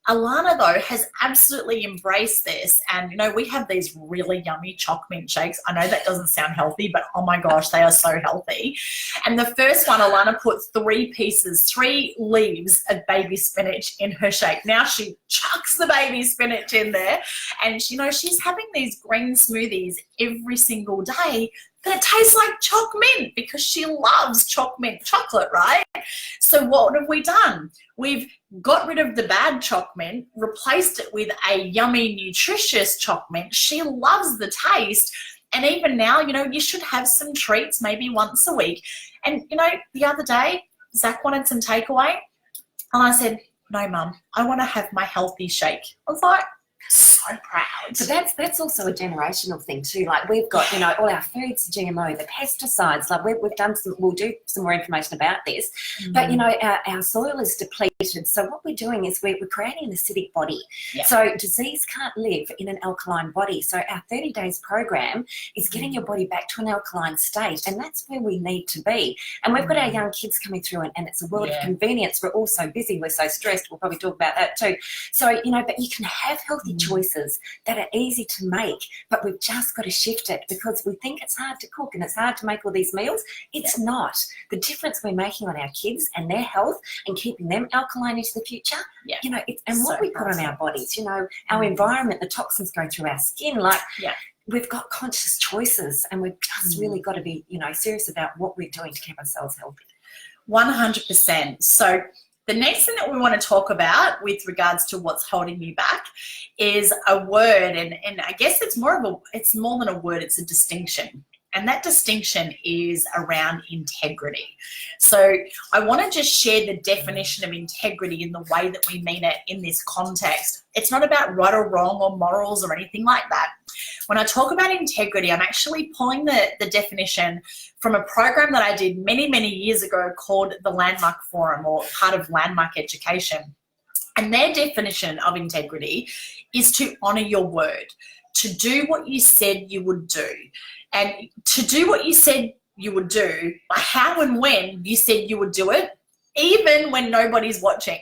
Alana, though, has absolutely embraced this. And, we have these really yummy choc mint shakes. I know that doesn't sound healthy, but oh my gosh, they are so healthy. And the first one, Alana put 3 leaves of baby spinach in her shake. Now she chucks the baby spinach in there. And, she's having these green smoothies every single day. But it tastes like choc mint because she loves choc mint chocolate, right? So what have we done? We've got rid of the bad choc mint, replaced it with a yummy, nutritious choc mint. She loves the taste. And even now, you should have some treats maybe once a week. And, the other day, Zach wanted some takeaway. And I said, no, Mum, I want to have my healthy shake. I was like, so proud. So that's also a generational thing too. Like we've got, all our foods GMO, the pesticides. Like we've done we'll do some more information about this. But our soil is depleted. So what we're doing is we're creating an acidic body. Yep. So disease can't live in an alkaline body. So our 30 days program is getting your body back to an alkaline state, and that's where we need to be. And we've got our young kids coming through, and it's a world of convenience. We're all so busy. We're so stressed. We'll probably talk about that too. So but you can have healthy choices that are easy to make, but we've just got to shift it because we think it's hard to cook and it's hard to make all these meals. It's not. The difference we're making on our kids and their health and keeping them alkaline into the future, and what we put on our bodies, our environment, the toxins going through our skin, we've got conscious choices, and we've just really got to be, serious about what we're doing to keep ourselves healthy. 100%. So the next thing that we want to talk about with regards to what's holding you back is a word, and I guess it's more than a word, it's a distinction. And that distinction is around integrity. So I want to just share the definition of integrity in the way that we mean it in this context. It's not about right or wrong or morals or anything like that. When I talk about integrity, I'm actually pulling the definition from a program that I did many, many years ago called the Landmark Forum, or part of Landmark Education. And their definition of integrity is to honor your word, to do what you said you would do. And to do what you said you would do, how and when you said you would do it, even when nobody's watching.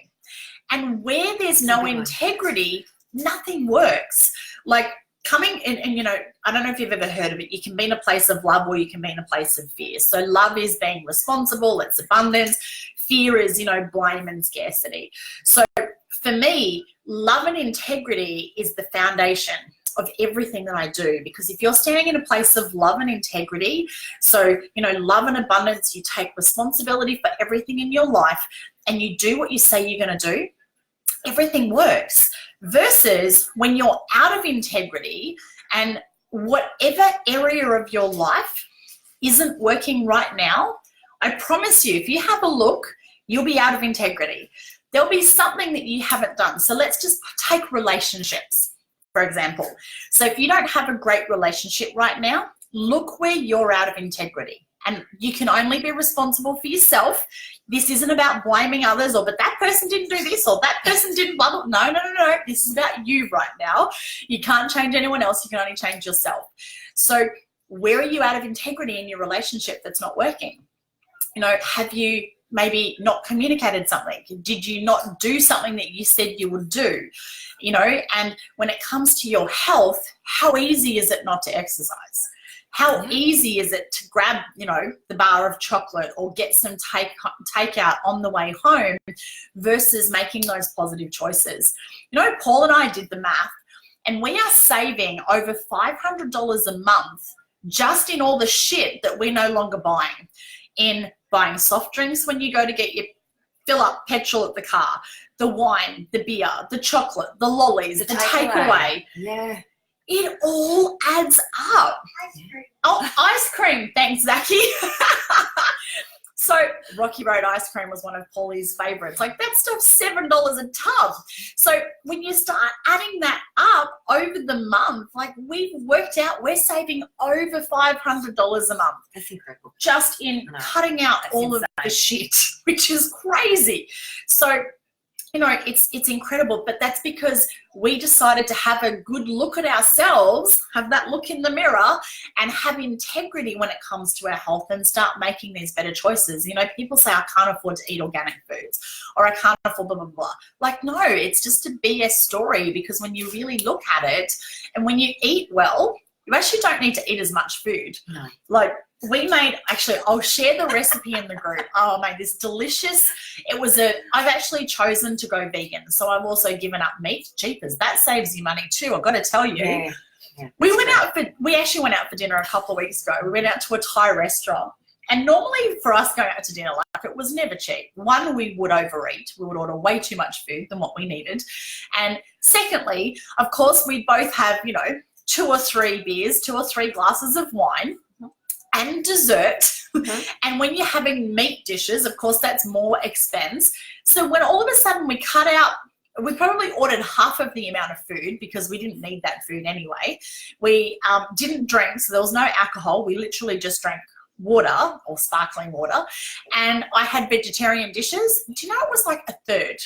And where there's no integrity, nothing works. Like coming in, and I don't know if you've ever heard of it, you can be in a place of love or you can be in a place of fear. So love is being responsible, it's abundance. Fear is, blame and scarcity. So for me, love and integrity is the foundation of everything that I do, because if you're standing in a place of love and integrity, so love and abundance, you take responsibility for everything in your life and you do what you say you're going to do, everything works. Versus when you're out of integrity and whatever area of your life isn't working right now, I promise you, if you have a look, you'll be out of integrity. There'll be something that you haven't done. So let's just take relationships, for example. So if you don't have a great relationship right now, look where you're out of integrity. And you can only be responsible for yourself. This isn't about blaming others or, but that person didn't do this or that person didn't blah, blah. No, no, no, no. This is about you right now. You can't change anyone else. You can only change yourself. So where are you out of integrity in your relationship that's not working? You know, have you maybe not communicated something? Did you not do something that you said you would do? You know, and when it comes to your health, how easy is it not to exercise? How easy is it to grab, you know, the bar of chocolate or get some takeout on the way home versus making those positive choices? You know, Paul and I did the math, and we are saving over $500 a month just in all the shit that we're no longer buying. In buying soft drinks when you go to get your fill up petrol at the car, the wine, the beer, the chocolate, the lollies, the takeaway. Yeah. It all adds up. Oh, ice cream. Thanks, Zachy. So Rocky Road ice cream was one of Paulie's favorites. Like, that stuff's $7 a tub. So when you start adding that up over the month, like, we've worked out we're saving over $500 a month. That's incredible. Just in cutting out all of the shit, which is crazy. So, you know, it's incredible, but that's because we decided to have a good look at ourselves, have that look in the mirror, and have integrity when it comes to our health and start making these better choices. You know, people say, I can't afford to eat organic foods, or I can't afford blah, blah, blah. Like, no, it's just a BS story, because when you really look at it and when you eat well, you actually don't need to eat as much food. No. Like, we made, actually, I'll share the recipe in the group. Oh, I made this delicious. I've actually chosen to go vegan. So I've also given up meat. Jeepers, that saves you money too, I've got to tell you. Yeah. We actually went out for dinner a couple of weeks ago. We went out to a Thai restaurant. And normally for us going out to dinner, like, it was never cheap. One, we would overeat. We would order way too much food than what we needed. And secondly, of course, we both have, you know, 2 or 3 beers, 2 or 3 glasses of wine, and dessert. And when you're having meat dishes, of course, that's more expense. So when all of a sudden we cut out, we probably ordered half of the amount of food because we didn't need that food anyway. We didn't drink, so there was no alcohol. We literally just drank water or sparkling water. And I had vegetarian dishes. Do you know, it was like a third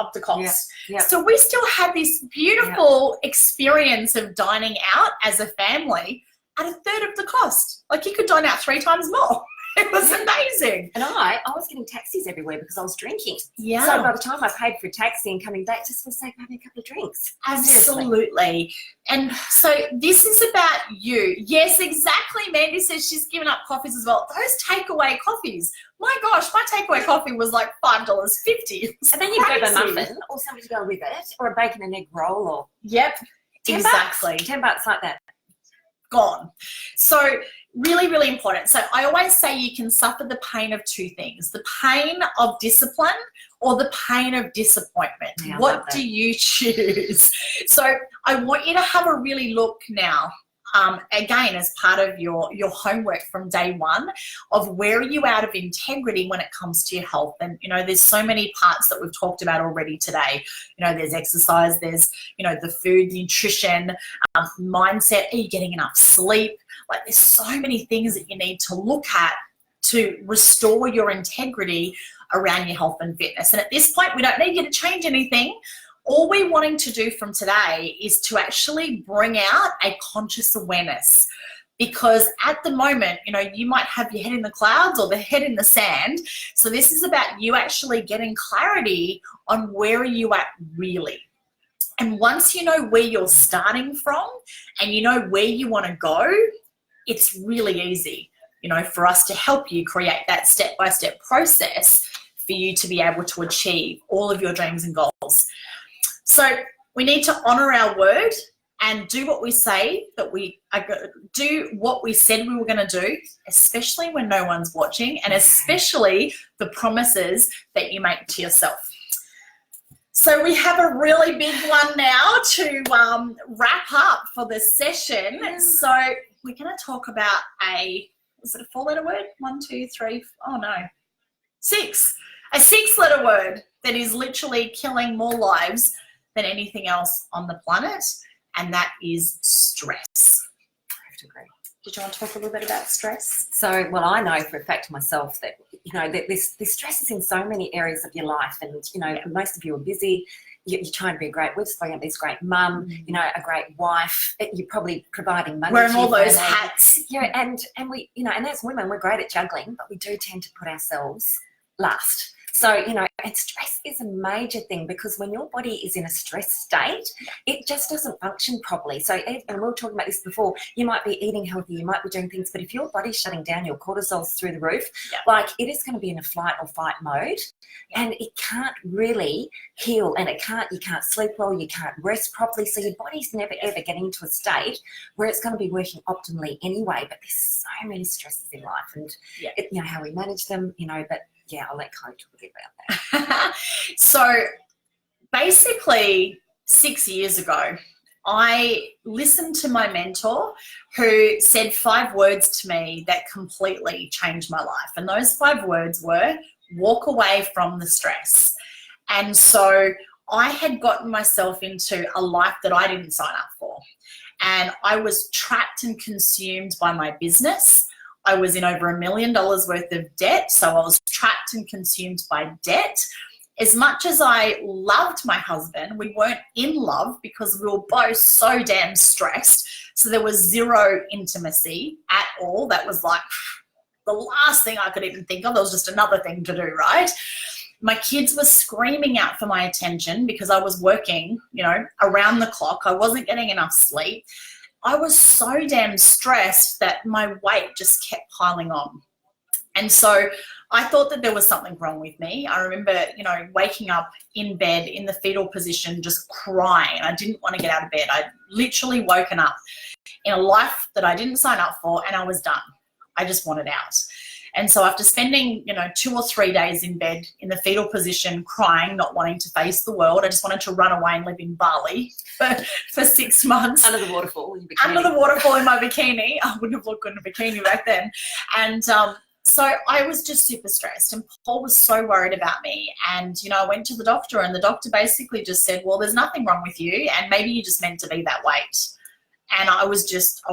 of the cost. So we still had this beautiful experience of dining out as a family at a third of the cost. Like, you could dine out 3 times more. It was amazing. And I was getting taxis everywhere because I was drinking. Yeah. So by the time I paid for a taxi and coming back, just for the sake of having a couple of drinks. Absolutely. And so this is about you. Yes, exactly. Mandy says she's given up coffees as well. Those takeaway coffees, my gosh, my takeaway coffee was like $5.50. And then you grab a muffin or something to go with it, or a bacon and egg roll, or exactly. $10 like that. Gone. So really, really important. So I always say you can suffer the pain of 2 things: the pain of discipline or the pain of disappointment. Yeah, what do you choose? So I want you to have a really look now, again, as part of your homework from day one, of where are you out of integrity when it comes to your health. And, you know, there's so many parts that we've talked about already today. You know, there's exercise, there's, you know, the food, nutrition, mindset. Are you getting enough sleep? Like, there's so many things that you need to look at to restore your integrity around your health and fitness. And at this point, we don't need you to change anything. All we're wanting to do from today is to actually bring out a conscious awareness, because at the moment, you know, you might have your head in the clouds or the head in the sand. So this is about you actually getting clarity on where are you at really. And once you know where you're starting from and you know where you want to go, it's really easy, you know, for us to help you create that step-by-step process for you to be able to achieve all of your dreams and goals. So we need to honor our word and do what we say that we are going to do, what we said we were going to do, especially when no one's watching, and especially the promises that you make to yourself. So we have a really big one now to wrap up for this session. So we're going to talk about is it a 4-letter word? 1, 2, 3, oh no, 6. A 6-letter word that is literally killing more lives than anything else on the planet, and that is stress. I have to agree. Did you want to talk a little bit about stress? So, well, I know for a fact myself that, you know, that this stress is in so many areas of your life. And, you know, most of you are busy. You're trying to be a great, we've spoken about this great mum, you know, a great wife. You're probably providing money. Wearing all those hats. Yeah, and we, you know, and as women, we're great at juggling, but we do tend to put ourselves last. So, you know, and stress is a major thing, because when your body is in a stress state, it just doesn't function properly. So, and we were talking about this before, you might be eating healthy, you might be doing things, but if your body's shutting down, your cortisol's through the roof, like it is going to be in a flight or fight mode, and it can't really heal, and you can't sleep well, you can't rest properly. So your body's never ever getting into a state where it's going to be working optimally anyway. But there's so many stresses in life, and you know, how we manage them, you know, but yeah, I'll let Kylie talk a bit about that. So basically 6 years ago, I listened to my mentor who said 5 words to me that completely changed my life. And those 5 words were, walk away from the stress. And so I had gotten myself into a life that I didn't sign up for. And I was trapped and consumed by my business. I was in over $1 million worth of debt, so I was trapped and consumed by debt. As much as I loved my husband, we weren't in love because we were both so damn stressed. So there was zero intimacy at all. That was like the last thing I could even think of. There was just another thing to do, right? My kids were screaming out for my attention because I was working, you know, around the clock. I wasn't getting enough sleep. I was so damn stressed that my weight just kept piling on. And so I thought that there was something wrong with me. I remember, you know, waking up in bed in the fetal position, just crying. I didn't want to get out of bed. I'd literally woken up in a life that I didn't sign up for, and I was done. I just wanted out. And so after spending, you know, 2 or 3 days in bed in the fetal position, crying, not wanting to face the world, I just wanted to run away and live in Bali for 6 months. Under the waterfall in your bikini. Under the waterfall in my bikini. I wouldn't have looked good in a bikini back then. And so I was just super stressed, and Paul was so worried about me. And, you know, I went to the doctor, and the doctor basically just said, well, there's nothing wrong with you, and maybe you just meant to be that weight. And I was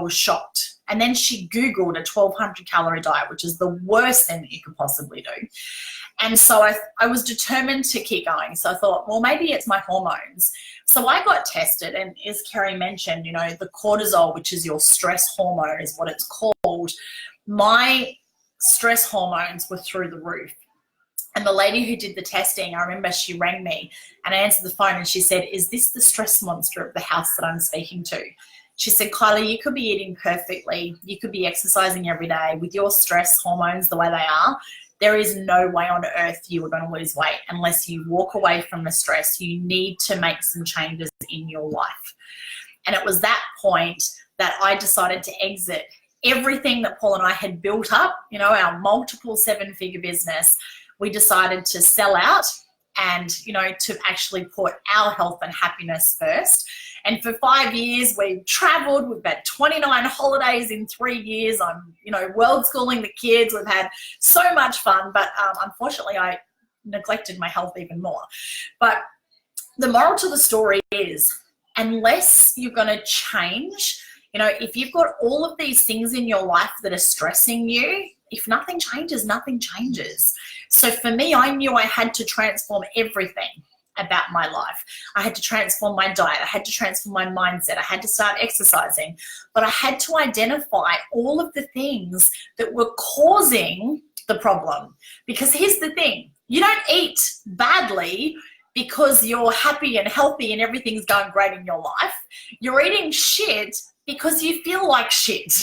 shocked. And then she Googled a 1,200 calorie diet, which is the worst thing that you could possibly do. And so I was determined to keep going. So I thought, well, maybe it's my hormones. So I got tested, and as Kerry mentioned, you know, the cortisol, which is your stress hormone, is what it's called. My stress hormones were through the roof. And the lady who did the testing, I remember she rang me, and I answered the phone, and she said, is this the stress monster of the house that I'm speaking to? She said, Kylie, you could be eating perfectly. You could be exercising every day with your stress hormones the way they are. There is no way on earth you are going to lose weight unless you walk away from the stress. You need to make some changes in your life. And it was that point that I decided to exit everything that Paul and I had built up, you know, our multiple 7-figure business. We decided to sell out and, you know, to actually put our health and happiness first. And for 5 years, we've traveled. We've had 29 holidays in 3 years. I'm, you know, world schooling the kids. We've had so much fun, but unfortunately, I neglected my health even more. But the moral to the story is, unless you're going to change, you know, if you've got all of these things in your life that are stressing you, if nothing changes, nothing changes. So for me, I knew I had to transform everything about my life. I had to transform my diet. I had to transform my mindset. I had to start exercising. But I had to identify all of the things that were causing the problem. Because here's the thing, you don't eat badly because you're happy and healthy and everything's going great in your life. You're eating shit because you feel like shit.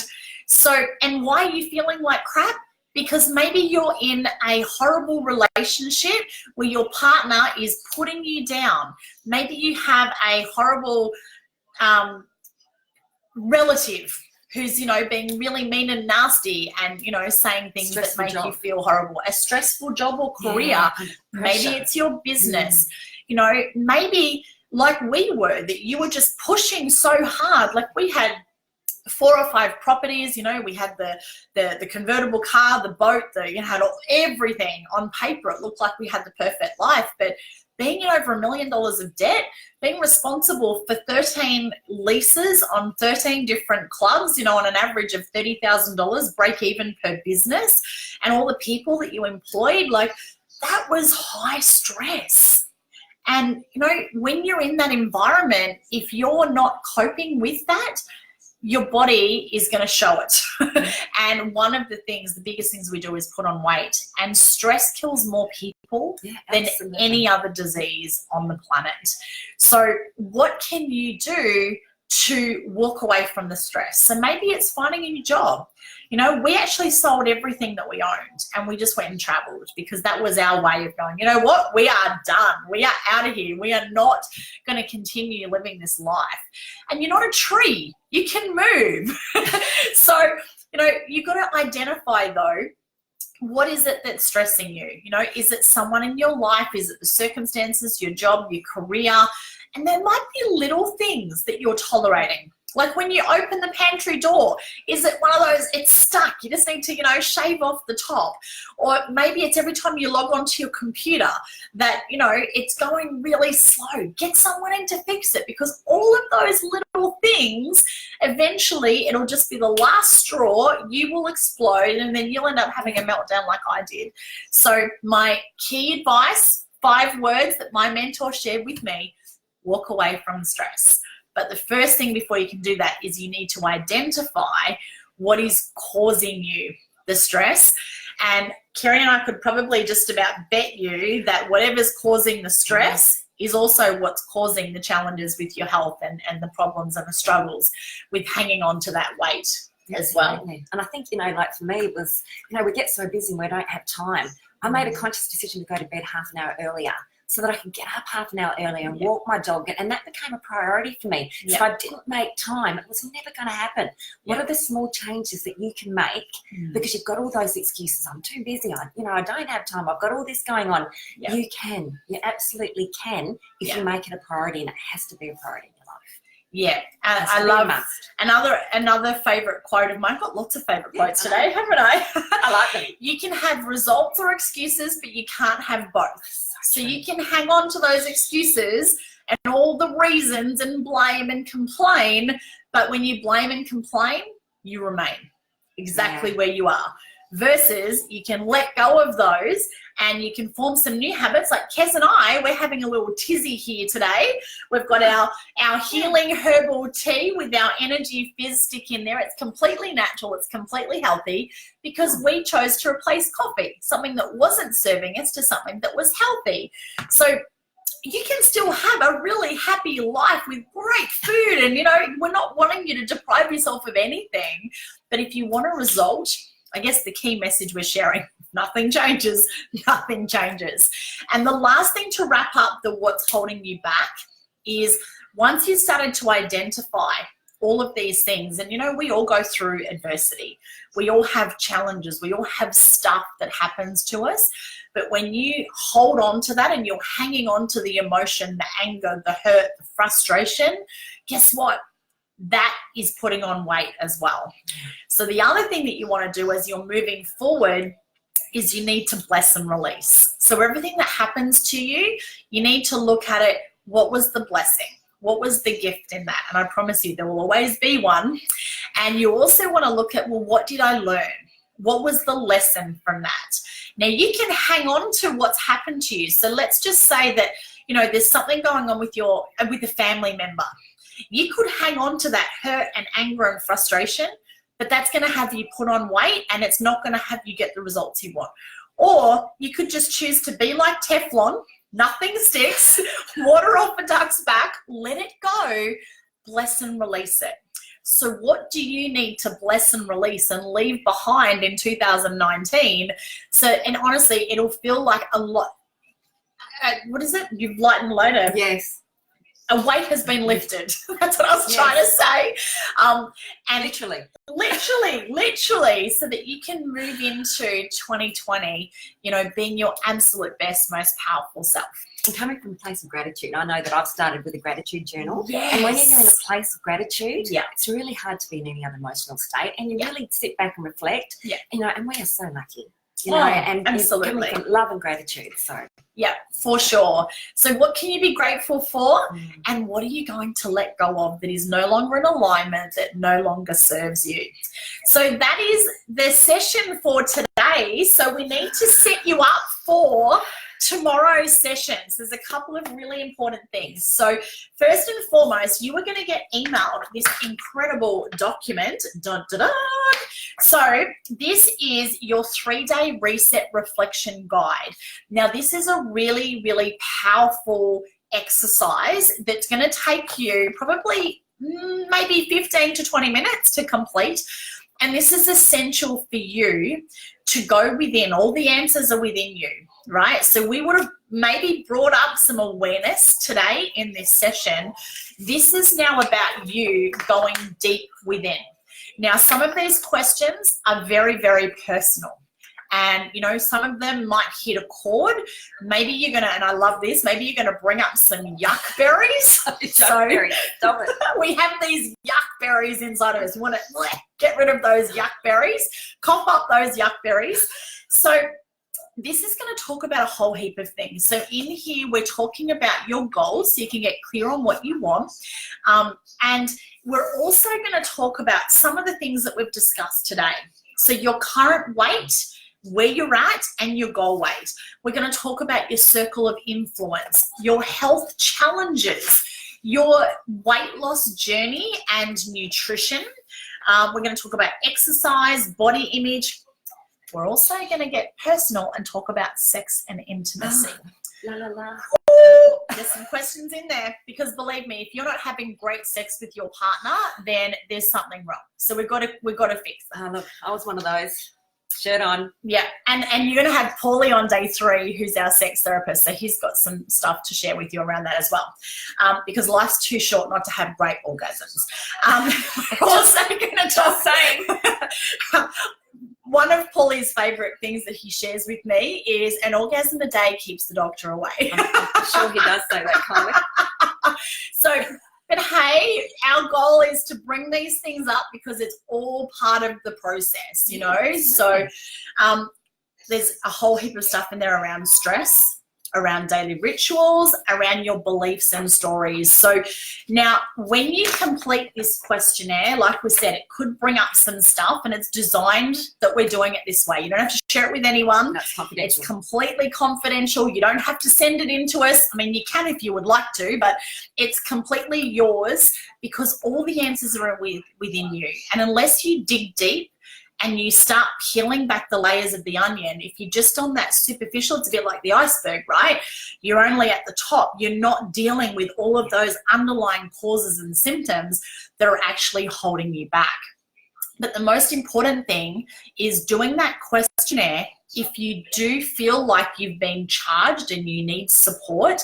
So, and why are you feeling like crap? Because maybe you're in a horrible relationship where your partner is putting you down. Maybe you have a horrible relative who's, you know, being really mean and nasty and, you know, saying things that make you feel horrible. A stressful job or career. Maybe it's your business. You know, maybe like we were, that you were just pushing so hard. Like we had 4 or 5 properties, you know, we had the convertible car, the boat, you know, had everything on paper. It looked like we had the perfect life, but being in over $1 million of debt, being responsible for 13 leases on 13 different clubs, you know, on an average of $30,000 break even per business, and all the people that you employed, like that was high stress. And, you know, when you're in that environment, if you're not coping with that, your body is going to show it. And one of the things, the biggest things we do is put on weight, and stress kills more people than any other disease on the planet. So what can you do to walk away from the stress? So maybe it's finding a new job. You know, we actually sold everything that we owned and we just went and traveled, because that was our way of going, you know what, we are done. We are out of here. We are not going to continue living this life. And you're not a tree. You can move. So, you know, you've got to identify though, what is it that's stressing you? You know, is it someone in your life? Is it the circumstances, your job, your career? And there might be little things that you're tolerating. Like when you open the pantry door, is it one of those, it's stuck, you just need to, you know, shave off the top? Or maybe it's every time you log onto your computer that, you know, it's going really slow. Get someone in to fix it, because all of those little things, eventually it'll just be the last straw, you will explode, and then you'll end up having a meltdown like I did. So my key advice, 5 words that my mentor shared with me: walk away from stress. But the first thing before you can do that is you need to identify what is causing you the stress. And Kerry and I could probably just about bet you that whatever's causing the stress is also what's causing the challenges with your health and the problems and the struggles with hanging on to that weight as well. And I think, you know, like for me, it was, you know, we get so busy and we don't have time. I made a conscious decision to go to bed half an hour earlier, so that I can get up half an hour early and walk my dog. And that became a priority for me. So if I didn't make time, it was never going to happen. What are the small changes that you can make? Because you've got all those excuses. I'm too busy. I don't have time. I've got all this going on. You can. You absolutely can if you make it a priority, and it has to be a priority in your life. Yeah, and I love another favorite quote of mine. I've got lots of favorite quotes today, haven't I? I like them. You can have results or excuses, but you can't have both. So you can hang on to those excuses and all the reasons and blame and complain, but when you blame and complain, you remain exactly where you are. Versus you can let go of those and you can form some new habits. Like Kez and I, we're having a little tizzy here today. We've got our healing herbal tea with our energy fizz stick in there. It's completely natural. It's completely healthy, because we chose to replace coffee, something that wasn't serving us, to something that was healthy. So you can still have a really happy life with great food. And, you know, we're not wanting you to deprive yourself of anything. But if you want a result, I guess the key message we're sharing: nothing changes, nothing changes. And the last thing to wrap up the what's holding you back is, once you started to identify all of these things, and you know, we all go through adversity. We all have challenges. We all have stuff that happens to us. But when you hold on to that and you're hanging on to the emotion, the anger, the hurt, the frustration, guess what? That is putting on weight as well. So the other thing that you want to do as you're moving forward is you need to bless and release. So everything that happens to you, you need to look at it. What was the blessing? What was the gift in that? And I promise you, there will always be one. And you also want to look at, well, what did I learn? What was the lesson from that? Now, you can hang on to what's happened to you. So let's just say that, you know, there's something going on with a family member. You could hang on to that hurt and anger and frustration, but that's going to have you put on weight, and it's not going to have you get the results you want. Or you could just choose to be like Teflon, nothing sticks, water off a duck's back, let it go, bless and release it. So what do you need to bless and release and leave behind in 2019? So, and honestly, it'll feel like a lot. What is it? You've lightened loader. Yes. A weight has been lifted. That's what I was trying to say. And literally, so that you can move into 2020, you know, being your absolute best, most powerful self. And coming from a place of gratitude, I know that I've started with a gratitude journal. Yes. And when you're in a place of gratitude, it's really hard to be in any other emotional state. And you really sit back and reflect. You know, and we are so lucky. you know, and absolutely. coming from love and gratitude. So yeah, for sure. So what can you be grateful for? And what are you going to let go of that is no longer in alignment, that no longer serves you? So that is the session for today. So we need to set you up for tomorrow's sessions. There's a couple of really important things. So first and foremost, you are going to get emailed this incredible document. Dun, dun, dun. So this is your 3-day reset reflection guide. Now this is a really, really powerful exercise that's going to take you probably maybe 15 to 20 minutes to complete. And this is essential for you to go within. All the answers are within you, right? So we would have maybe brought up some awareness today in this session. This is now about you going deep within. Now, some of these questions are very, very personal. And, you know, some of them might hit a chord. Maybe you're going to, and I love this, maybe you're going to bring up some yuck berries. Stop it. We have these yuck berries inside of us. You want to get rid of those yuck berries, cough up those yuck berries. So this is going to talk about a whole heap of things. So in here, we're talking about your goals so you can get clear on what you want. And we're also going to talk about some of the things that we've discussed today. So your current weight, where you're at, and your goal weight. We're going to talk about your circle of influence, your health challenges, your weight loss journey and nutrition. We're going to talk about exercise, body image. We're also going to get personal and talk about sex and intimacy. La la la. Ooh, there's some questions in there because believe me, if you're not having great sex with your partner, then there's something wrong. So we've got to fix that. Look, I was one of those. Shirt on. Yeah, and you're going to have Paulie on day 3, who's our sex therapist. So he's got some stuff to share with you around that as well, because life's too short not to have great orgasms. We're also going to talk. One of Paulie's favourite things that he shares with me is an orgasm a day keeps the doctor away. I'm sure he does say that, Kylie. So, but hey, our goal is to bring these things up because it's all part of the process, you know. So there's a whole heap of stuff in there around stress, around daily rituals, around your beliefs and stories. So now when you complete this questionnaire, like we said, it could bring up some stuff, and it's designed that we're doing it this way. You don't have to share it with anyone. That's confidential. It's completely confidential. You don't have to send it in to us. I mean, you can if you would like to, but it's completely yours because all the answers are within you. And unless you dig deep and you start peeling back the layers of the onion, if you're just on that superficial, it's a bit like the iceberg, right? You're only at the top. You're not dealing with all of those underlying causes and symptoms that are actually holding you back. But the most important thing is doing that questionnaire. If you do feel like you've been charged and you need support,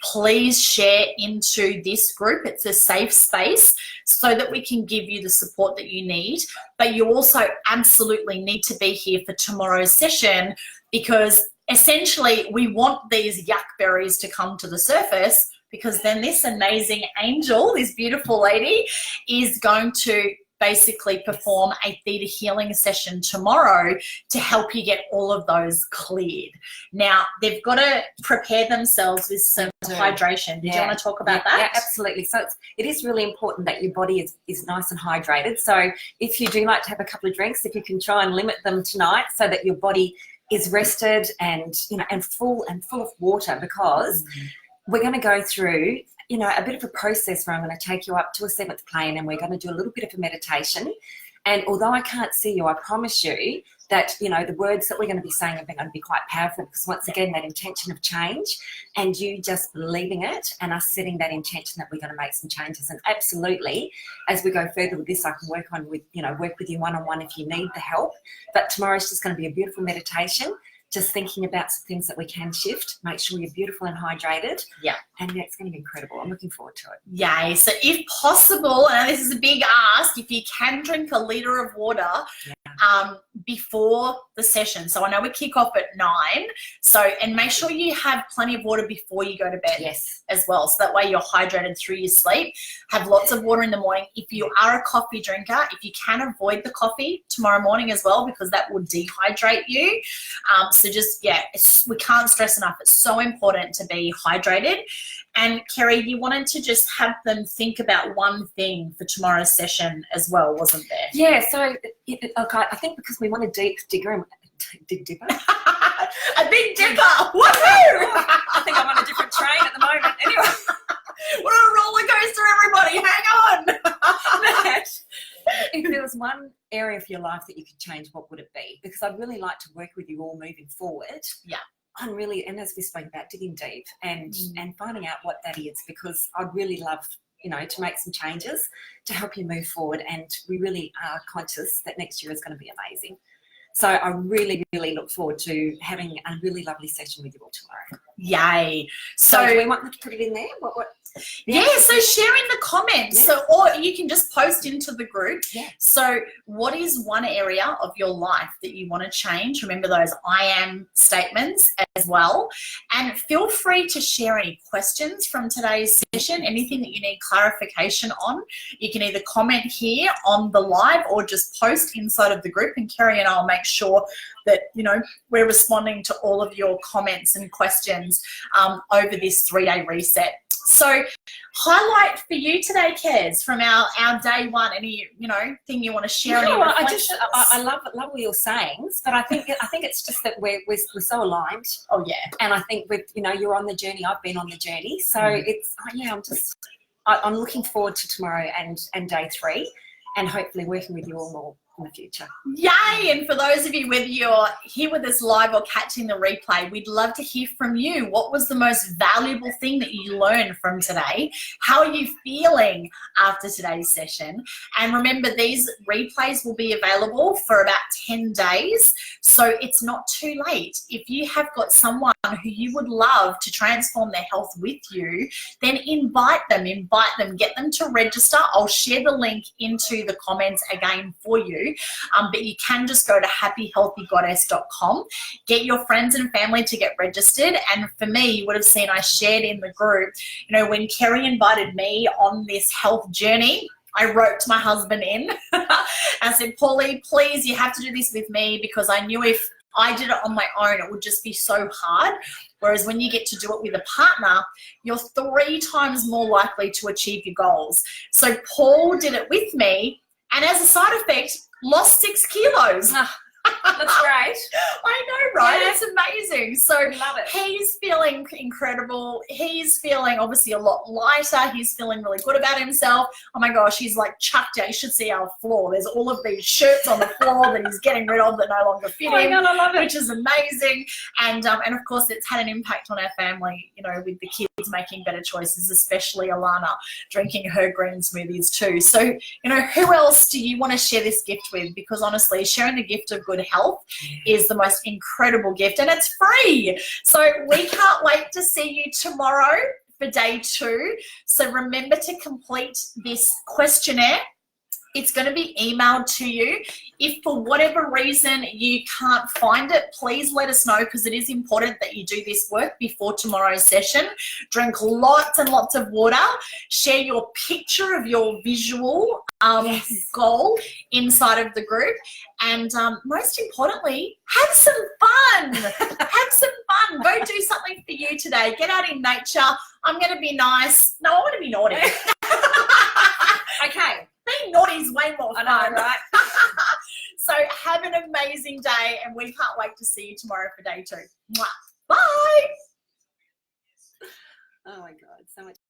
please share into this group. It's a safe space so that we can give you the support that you need. But you also absolutely need to be here for tomorrow's session because essentially we want these yuck berries to come to the surface because then this amazing angel, this beautiful lady, is going to basically perform a theta healing session tomorrow to help you get all of those cleared. Now, they've got to prepare themselves with some hydration. Did you want to talk about that? Yeah, absolutely. So it is really important that your body is nice and hydrated. So if you do like to have a couple of drinks, if you can try and limit them tonight so that your body is rested and, you know, and full of water, because we're going to go through, you know, a bit of a process where I'm going to take you up to a 7th plane and we're going to do a little bit of a meditation. And although I can't see you, I promise you that, you know, the words that we're going to be saying are going to be quite powerful because once again, that intention of change and you just believing it and us setting that intention that we're going to make some changes. And absolutely, as we go further with this, I can work with you one-on-one if you need the help. But tomorrow's just going to be a beautiful meditation. Just thinking about some things that we can shift, make sure you're beautiful and hydrated. Yeah. And it's going to be incredible. I'm looking forward to it. Yay. So if possible, and this is a big ask, if you can drink a litre of water, before the session. So I know we kick off at 9. So, and make sure you have plenty of water before you go to bed. Yes. As well. So that way you're hydrated through your sleep. Have lots of water in the morning. If you are a coffee drinker, if you can, avoid the coffee tomorrow morning as well, because that will dehydrate you. So just, yeah, we can't stress enough. It's so important to be hydrated. And Kerry, you wanted to just have them think about one thing for tomorrow's session as well, wasn't there? Yeah, so okay, I think because we want a deep digger, a big dipper. A big dipper! Woohoo! I think I'm on a different train at the moment. Anyway. We're on a roller coaster, everybody. Hang on. If there was one area of your life that you could change, what would it be? Because I'd really like to work with you all moving forward. Yeah. I'm really, and as we spoke about, digging deep and finding out what that is, because I'd really love, to make some changes to help you move forward. And we really are conscious that next year is going to be amazing. So I really, really look forward to having a really lovely session with you all tomorrow. Yay. So do we want to put it in there? What? Yeah, so share in the comments. Yeah. So, or you can just post into the group. Yeah. So what is one area of your life that you want to change? Remember those I am statements as well. And feel free to share any questions from today's session, anything that you need clarification on. You can either comment here on the live or just post inside of the group, and Kerry and I'll make sure that, we're responding to all of your comments and questions over this 3-day reset. So highlight for you today, Kez, from our day one, any, thing you want to share? I love all your sayings, but I think it's just that we're so aligned. Oh yeah. And I think you're on the journey, I've been on the journey. So I'm looking forward to tomorrow and day 3, and hopefully working with you all more in the future. Yay! And for those of you, whether you're here with us live or catching the replay, we'd love to hear from you. What was the most valuable thing that you learned from today? How are you feeling after today's session? And remember, these replays will be available for about 10 days, so it's not too late. If you have got someone who you would love to transform their health with you, then invite them, get them to register. I'll share the link into the comments again for you. But you can just go to happyhealthygoddess.com, get your friends and family to get registered. And for me, you would have seen I shared in the group, when Kerry invited me on this health journey, I roped my husband in. I said, Paulie, please, you have to do this with me, because I knew if I did it on my own, it would just be so hard. Whereas when you get to do it with a partner, you're 3 times more likely to achieve your goals. So Paul did it with me, and as a side effect, lost 6 kilos. That's great. I know, right? Yeah. It's amazing. So love it. He's feeling incredible. He's feeling obviously a lot lighter. He's feeling really good about himself. Oh my gosh, he's like chucked out. You should see our floor. There's all of these shirts on the floor that he's getting rid of that no longer fit him, God, I love it. which is amazing. And of course, it's had an impact on our family, with the kids making better choices, especially Alana drinking her green smoothies too. So, who else do you want to share this gift with? Because honestly, sharing the gift of good health is the most incredible gift, and it's free. So we can't wait to see you tomorrow for day 2. So remember to complete this questionnaire. It's going to be emailed to you. If for whatever reason you can't find it, please let us know, because it is important that you do this work before tomorrow's session. Drink lots and lots of water. Share your picture of your visual goal inside of the group. And most importantly, have some fun. Have some fun. Go do something for you today. Get out in nature. I'm going to be nice. No, I want to be naughty. Okay. Being naughty is way more fun. I know, right? So have an amazing day, and we can't wait to see you tomorrow for day 2. Mwah. Bye. Oh my God, so much.